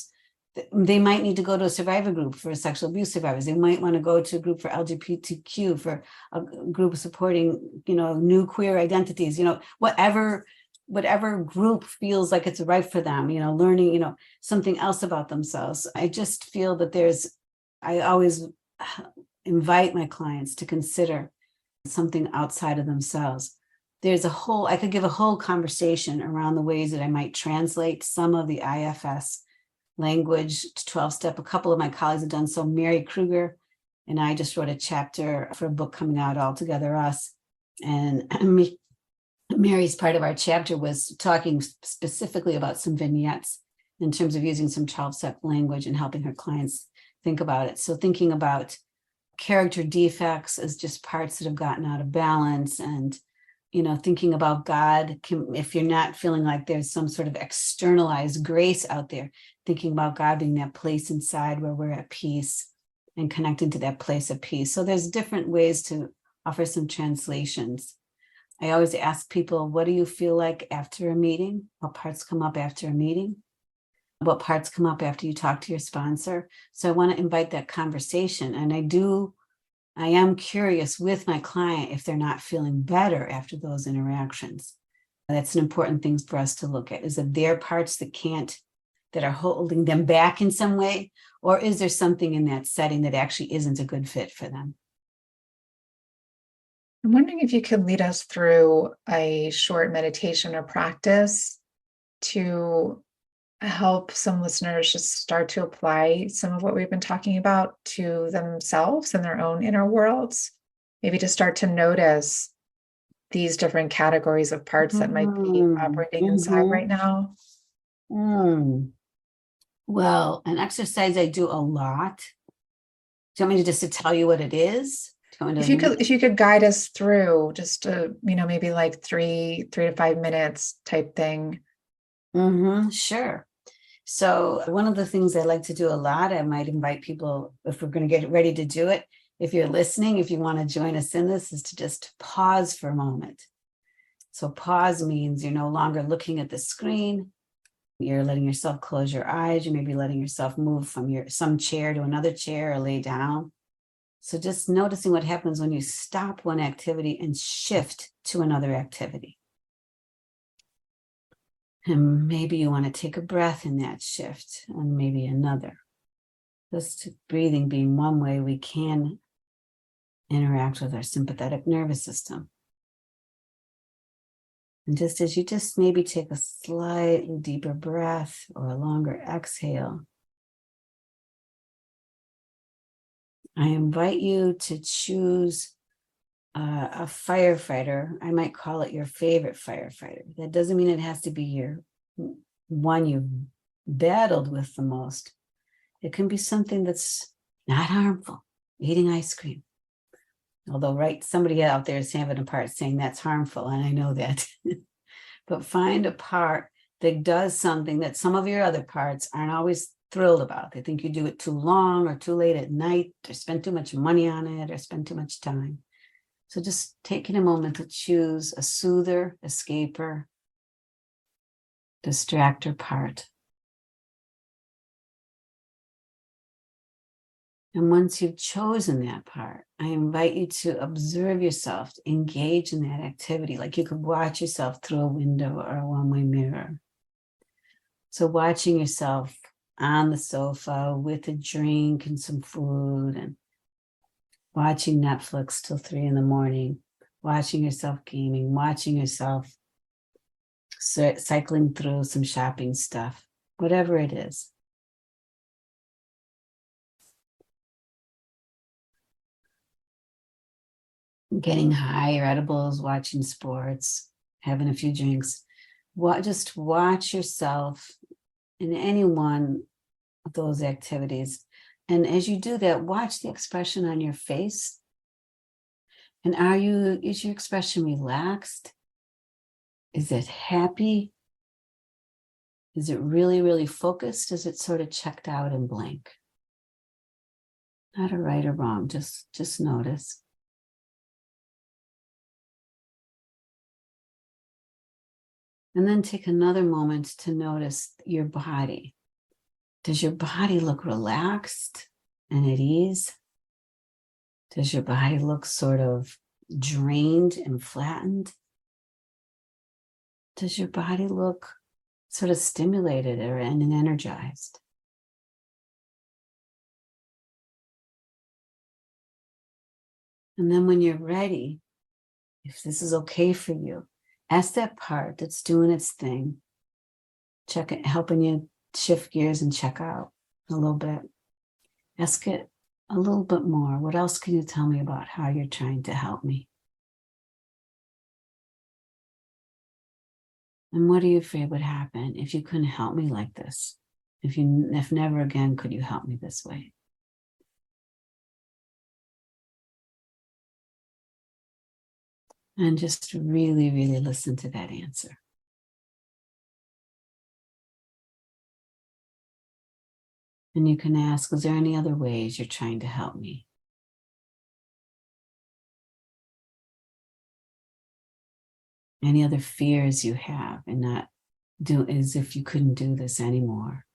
Speaker 2: they might need to go to a survivor group for sexual abuse survivors. They might want to go to a group for LGBTQ, for a group supporting, new queer identities, whatever group feels like it's right for them, learning, something else about themselves. I just feel that I always invite my clients to consider something outside of themselves. I could give a whole conversation around the ways that I might translate some of the IFS language 12-step. A couple of my colleagues have done so. Mary Kruger and I just wrote a chapter for a book coming out, All Together Us. And Mary's part of our chapter was talking specifically about some vignettes in terms of using some 12-step language and helping her clients think about it. So thinking about character defects as just parts that have gotten out of balance, and thinking about God, if you're not feeling like there's some sort of externalized grace out there, thinking about God being that place inside where we're at peace and connecting to that place of peace. So there's different ways to offer some translations. I always ask people, what do you feel like after a meeting? What parts come up after a meeting? What parts come up after you talk to your sponsor? So I want to invite that conversation. And I am curious with my client if they're not feeling better after those interactions. That's an important thing for us to look at. Is it their parts that are holding them back in some way? Or is there something in that setting that actually isn't a good fit for them?
Speaker 1: I'm wondering if you could lead us through a short meditation or practice to help some listeners just start to apply some of what we've been talking about to themselves and their own inner worlds. Maybe to start to notice these different categories of parts that might be operating inside right now.
Speaker 2: Well, an exercise I do a lot. Do you want me to tell you what it is?
Speaker 1: If you could guide us through just maybe like 3 to 5 minutes type thing.
Speaker 2: Sure. So one of the things I like to do a lot, I might invite people, if we're going to get ready to do it, if you're listening, if you want to join us in this, is to just pause for a moment. So pause means you're no longer looking at the screen. You're letting yourself close your eyes. You may be letting yourself move from some chair to another chair or lay down. So just noticing what happens when you stop one activity and shift to another activity. And maybe you want to take a breath in that shift, and maybe another. Just breathing being one way we can interact with our sympathetic nervous system. And just as you just maybe take a slightly deeper breath or a longer exhale, I invite you to choose a firefighter. I might call it your favorite firefighter. That doesn't mean it has to be your one you've battled with the most. It can be something that's not harmful. Eating ice cream. Although, somebody out there is having a part saying that's harmful, and I know that. But find a part that does something that some of your other parts aren't always thrilled about. They think you do it too long or too late at night, or spend too much money on it, or spend too much time. So just taking a moment to choose a soother, escaper, distractor part. And once you've chosen that part, I invite you to observe yourself, to engage in that activity, like you could watch yourself through a window or a one-way mirror. So watching yourself on the sofa with a drink and some food, and watching Netflix till 3 a.m, watching yourself gaming, watching yourself cycling through some shopping stuff, whatever it is. Getting high or edibles, watching sports, having a few drinks. Just watch yourself in any one of those activities. And as you do that, watch the expression on your face. And is your expression relaxed? Is it happy? Is it really, really focused? Is it sort of checked out and blank? Not a right or wrong, just notice. And then take another moment to notice your body. Does your body look relaxed and at ease? Does your body look sort of drained and flattened? Does your body look sort of stimulated and energized? And then when you're ready, if this is okay for you, ask that part that's doing its thing, helping you shift gears and check out a little bit. Ask it a little bit more. What else can you tell me about how you're trying to help me? And what are you afraid would happen if you couldn't help me like this? If never again could you help me this way? And just really, really listen to that answer. And you can ask, is there any other ways you're trying to help me? Any other fears you have and not do as if you couldn't do this anymore?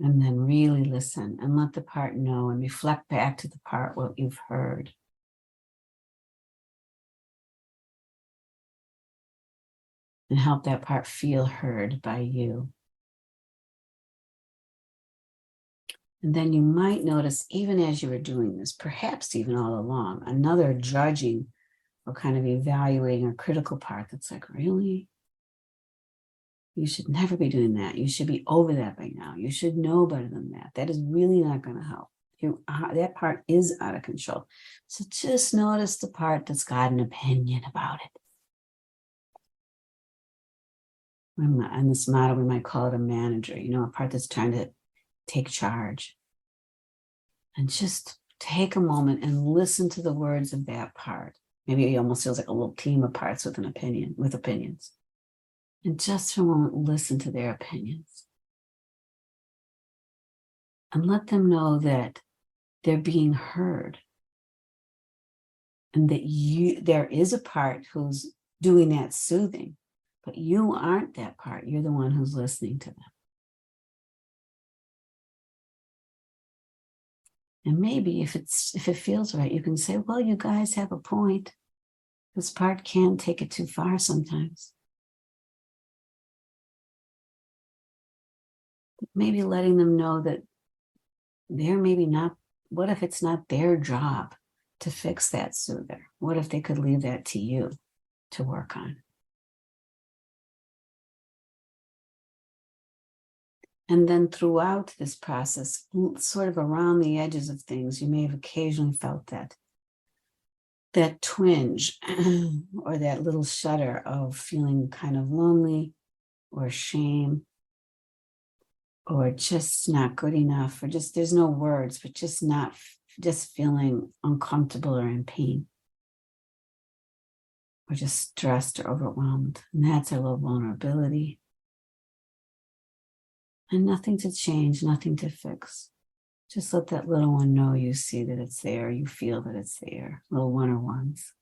Speaker 2: And then really listen and let the part know and reflect back to the part what you've heard. And help that part feel heard by you. And then you might notice, even as you were doing this, perhaps even all along, another judging or kind of evaluating or critical part that's like, really? You should never be doing that. You should be over that by now. You should know better than that. That is really not going to help. That part is out of control. So just notice the part that's got an opinion about it. In this model, we might call it a manager, a part that's trying to take charge. And just take a moment and listen to the words of that part. Maybe it almost feels like a little team of parts with opinions. And just for a moment, listen to their opinions. And let them know that they're being heard. And that there is a part who's doing that soothing, but you aren't that part. You're the one who's listening to them. And maybe if it feels right, you can say, well, you guys have a point. This part can take it too far sometimes. Maybe letting them know that they're maybe not, what if it's not their job to fix that soother? What if they could leave that to you to work on? And then throughout this process, sort of around the edges of things, you may have occasionally felt that twinge or that little shudder of feeling kind of lonely or shame or just not good enough, or just there's no words, but just feeling uncomfortable or in pain or just stressed or overwhelmed. And that's a little vulnerability. And nothing to change, nothing to fix. Just let that little one know you see that it's there, you feel that it's there, little one-on-ones.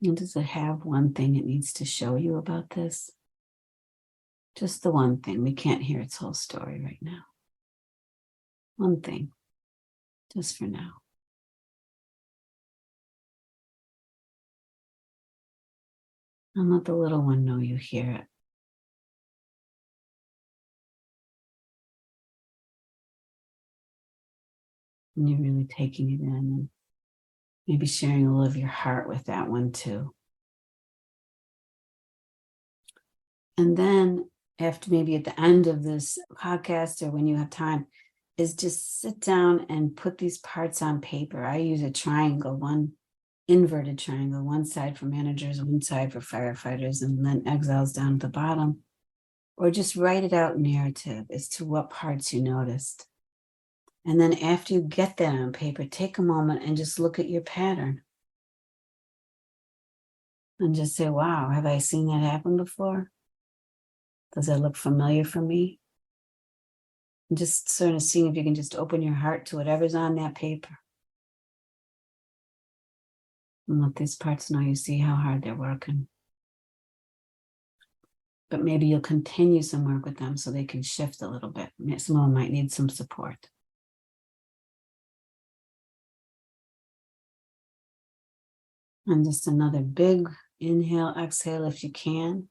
Speaker 2: And does it have one thing it needs to show you about this? Just the one thing. We can't hear its whole story right now. One thing, just for now. And let the little one know you hear it. And you're really taking it in and maybe sharing a little of your heart with that one too. And then after maybe at the end of this podcast or when you have time, is just sit down and put these parts on paper. I use a triangle, one inverted triangle, one side for managers, one side for firefighters, and then exiles down at the bottom. Or just write it out narrative as to what parts you noticed. And then after you get that on paper, take a moment and just look at your pattern. And just say, wow, have I seen that happen before? Does that look familiar for me? And just sort of seeing if you can just open your heart to whatever's on that paper. And let these parts know you see how hard they're working. But maybe you'll continue some work with them so they can shift a little bit. Some of them might need some support. And just another big inhale, exhale if you can.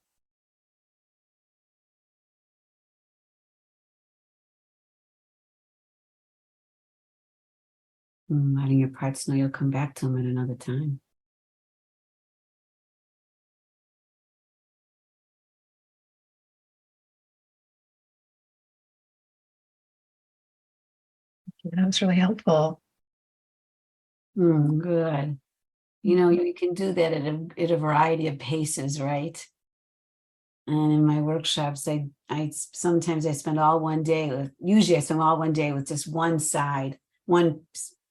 Speaker 2: Letting your parts know you'll come back to them at another time.
Speaker 1: That was really helpful.
Speaker 2: Good. You know, you can do that at a variety of paces, right? And in my workshops, I sometimes I spend all one day with, usually I spend all one day with just one side,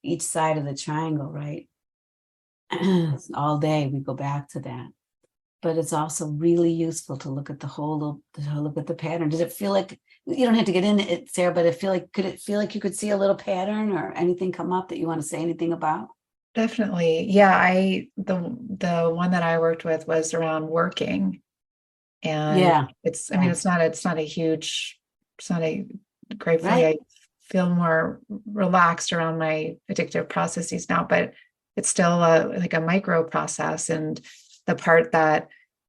Speaker 2: each side of the triangle, right? All day we go back to that. But it's also really useful to look at to look at the pattern. Does it feel like, you don't have to get into it, Sarah, but could it feel like you could see a little pattern or anything come up that you want to say anything about?
Speaker 1: Definitely. Yeah, the one that I worked with was around working. And
Speaker 2: Yeah.
Speaker 1: I mean, it's not a gratefully,
Speaker 2: Right.
Speaker 1: I feel more relaxed around my addictive processes now, but it's still like a micro process. And the part that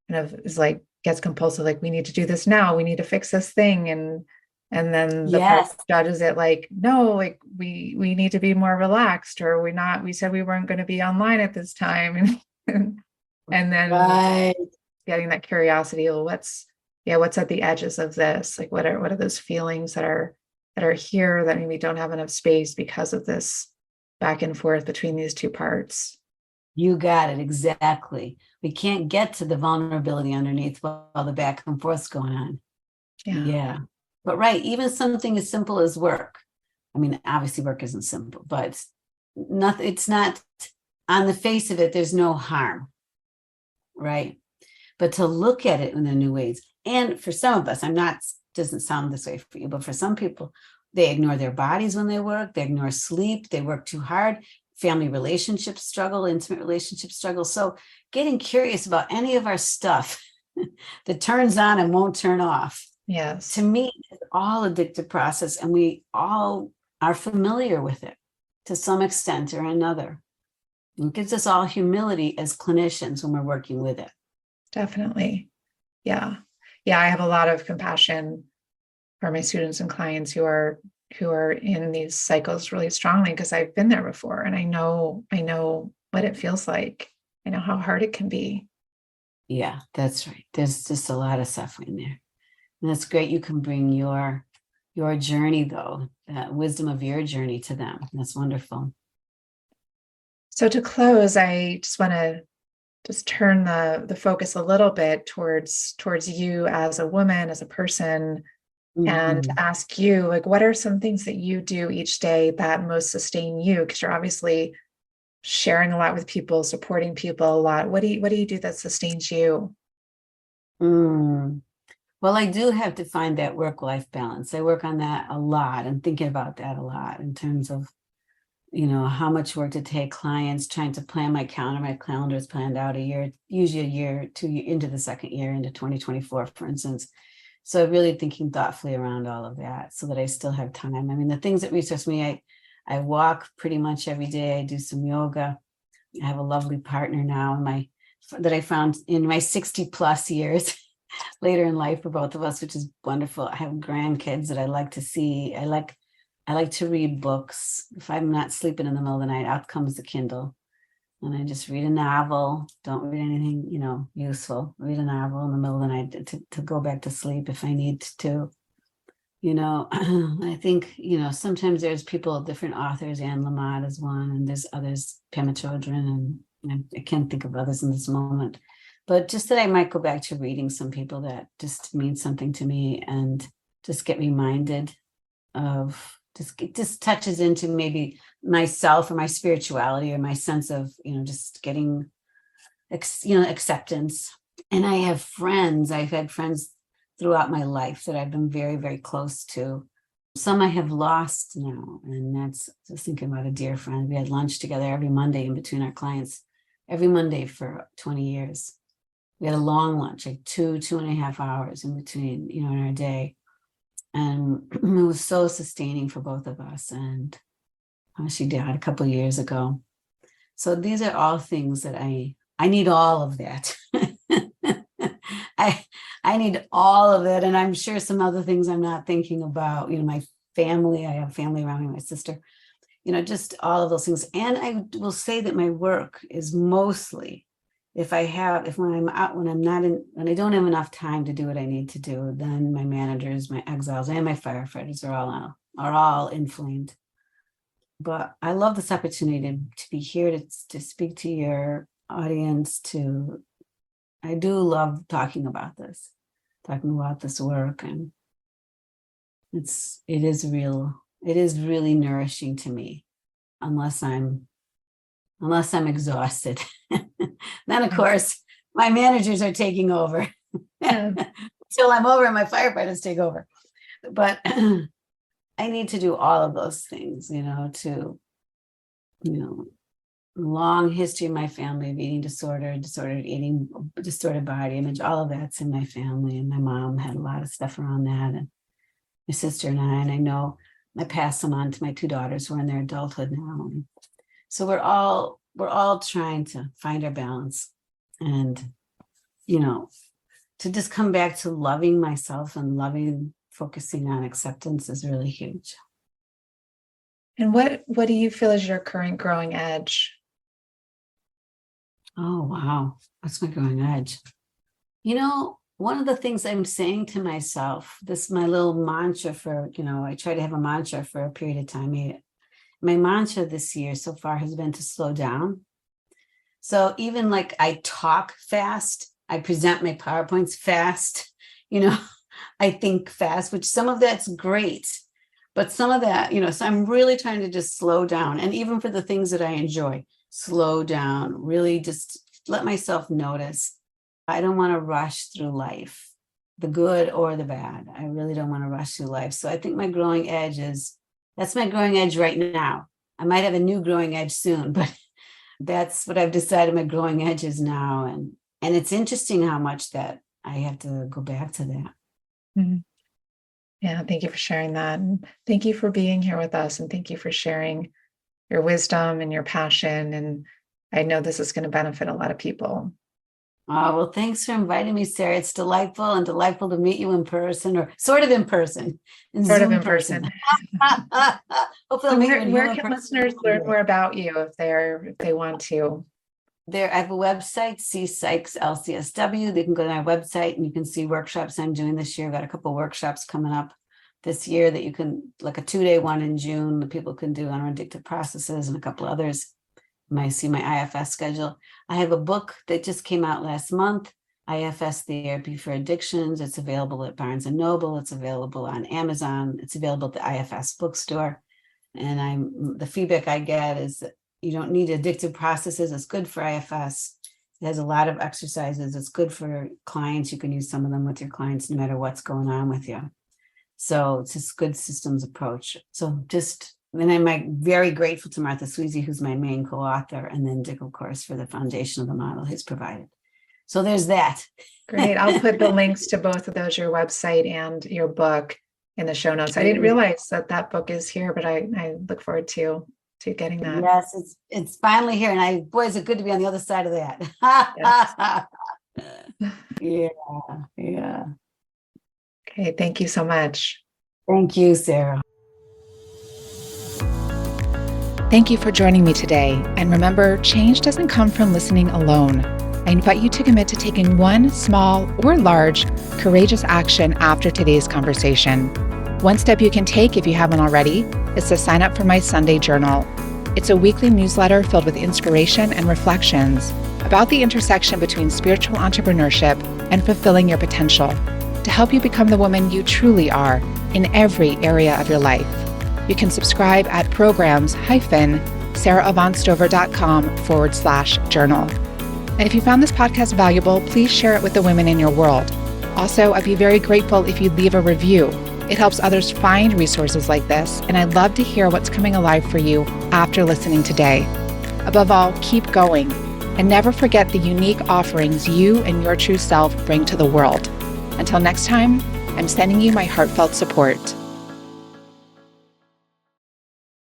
Speaker 1: kind of is like gets compulsive, like we need to do this now, we need to fix this thing. And then the part
Speaker 2: Yes.
Speaker 1: that judges it like, no, like we need to be more relaxed, or we said we weren't going to be online at this time. And then
Speaker 2: Right.
Speaker 1: getting that curiosity, well, what's at the edges of this? Like what are those feelings that are here that maybe don't have enough space because of this back and forth between these two parts?
Speaker 2: You got it. Exactly. We can't get to the vulnerability underneath while the back and forth's going on.
Speaker 1: Yeah.
Speaker 2: Yeah. But right, even something as simple as work. I mean, obviously work isn't simple, but it's not on the face of it, there's no harm, right? But to look at it in the new ways. And for some of us, doesn't sound this way for you, but for some people, they ignore their bodies when they work, they ignore sleep, they work too hard, family relationships struggle, intimate relationships struggle. So getting curious about any of our stuff that turns on and won't turn off,
Speaker 1: Yes.
Speaker 2: to me, it's all addictive process, and we all are familiar with it to some extent or another. It gives us all humility as clinicians when we're working with it.
Speaker 1: Definitely. Yeah. Yeah. I have a lot of compassion for my students and clients who are in these cycles really strongly, because I've been there before and I know what it feels like. I know how hard it can be.
Speaker 2: Yeah, that's right. There's just a lot of suffering there. And that's great. You can bring your journey, though, wisdom of your journey to them. That's wonderful.
Speaker 1: So to close, I just want to just turn the focus a little bit towards you as a woman, as a person, and
Speaker 2: Mhm.
Speaker 1: ask you, like, what are some things that you do each day that most sustain you? Because you're obviously sharing a lot with people, supporting people a lot. What do you do that sustains you?
Speaker 2: Mm. Well, I do have to find that work-life balance. I work on that a lot and thinking about that a lot in terms of, how much work to take clients, trying to plan my calendar. My calendar is planned out usually a year, 2 year into the second year, into 2024, for instance. So really thinking thoughtfully around all of that so that I still have time. I mean, the things that resource me, I walk pretty much every day. I do some yoga. I have a lovely partner now that I found in my 60 plus years later in life for both of us, which is wonderful. I have grandkids that I like to see. I like to read books. If I'm not sleeping in the middle of the night, out comes the Kindle. And I just read a novel. Don't read anything, useful. Read a novel in the middle of the night to go back to sleep if I need to. I think, sometimes there's people, different authors, Anne Lamott is one, and there's others, Pema Chodron, and I can't think of others in this moment. But just that I might go back to reading some people that just mean something to me and just get reminded of, it just touches into maybe myself or my spirituality or my sense of, just getting, acceptance. And I've had friends throughout my life that I've been very, very close to. Some I have lost now. And that's just thinking about a dear friend. We had lunch together every Monday in between our clients, every Monday for 20 years. We had a long lunch, like 2.5 hours in between, in our day. And it was so sustaining for both of us. And she died a couple of years ago. So these are all things that I need all of that. I need all of it. And I'm sure some other things I'm not thinking about, my family, I have family around me, my sister, just all of those things. And I will say that my work is mostly, when I don't have enough time to do what I need to do, then my managers, my exiles, and my firefighters are all inflamed. But I love this opportunity to be here to speak to your audience. I do love talking about this work, and it is really nourishing to me, unless I'm exhausted. Then of course my managers are taking over. Until I'm over and my firefighters take over. But I need to do all of those things, long history in my family of eating disorder, disordered eating, distorted body image, all of that's in my family. And my mom had a lot of stuff around that, and my sister and I know I passed them on to my two daughters who are in their adulthood now. And so we're all trying to find our balance, and, to just come back to loving myself and focusing on acceptance is really huge.
Speaker 1: And what do you feel is your current growing edge?
Speaker 2: Oh, wow. What's my growing edge? One of the things I'm saying to myself, this is my little mantra I try to have a mantra for a period of time. My mantra this year so far has been to slow down. So even like I talk fast, I present my PowerPoints fast, I think fast, which some of that's great, but some of that, so I'm really trying to just slow down. And even for the things that I enjoy, slow down, really just let myself notice. I don't want to rush through life, the good or the bad. I really don't want to rush through life. So I think my growing edge that's my growing edge right now. I might have a new growing edge soon, but that's what I've decided my growing edge is now. And it's interesting how much that I have to go back to that.
Speaker 1: Mm-hmm. Yeah, thank you for sharing that. And thank you for being here with us. And thank you for sharing your wisdom and your passion. And I know this is going to benefit a lot of people.
Speaker 2: Oh, well, thanks for inviting me, Sarah. It's delightful to meet you in person, or sort of in person.
Speaker 1: Sort of in person.
Speaker 2: Hopefully,
Speaker 1: where can listeners learn more about you if they want to?
Speaker 2: I have a website, Cece Sykes LCSW. They can go to my website and you can see workshops I'm doing this year. I've got a couple of workshops coming up this year that you can, like a 2-day one in June, that people can do on addictive processes, and a couple of others. You might see my IFS schedule. I have a book that just came out last month, IFS Therapy for Addictions. It's available at Barnes & Noble. It's available on Amazon. It's available at the IFS bookstore. And the feedback I get is that you don't need addictive processes. It's good for IFS. It has a lot of exercises. It's good for clients. You can use some of them with your clients no matter what's going on with you. So it's just good systems approach. And I'm very grateful to Martha Sweezy, who's my main co-author, and then Dick, of course, for the foundation of the model he's provided. So there's that.
Speaker 1: Great. I'll put the links to both of those, your website and your book, in the show notes. I didn't realize that book is here, but I look forward to getting that.
Speaker 2: Yes, it's finally here. And boy, is it good to be on the other side of that. Yes. Yeah.
Speaker 1: Okay. Thank you so much.
Speaker 2: Thank you, Sarah.
Speaker 1: Thank you for joining me today. And remember, change doesn't come from listening alone. I invite you to commit to taking one small or large, courageous action after today's conversation. One step you can take, if you haven't already, is to sign up for my Sunday journal. It's a weekly newsletter filled with inspiration and reflections about the intersection between spiritual entrepreneurship and fulfilling your potential, to help you become the woman you truly are in every area of your life. You can subscribe at programs-sarahavaughnstover.com/journal. And if you found this podcast valuable, please share it with the women in your world. Also, I'd be very grateful if you'd leave a review. It helps others find resources like this, and I'd love to hear what's coming alive for you after listening today. Above all, keep going, and never forget the unique offerings you and your true self bring to the world. Until next time, I'm sending you my heartfelt support.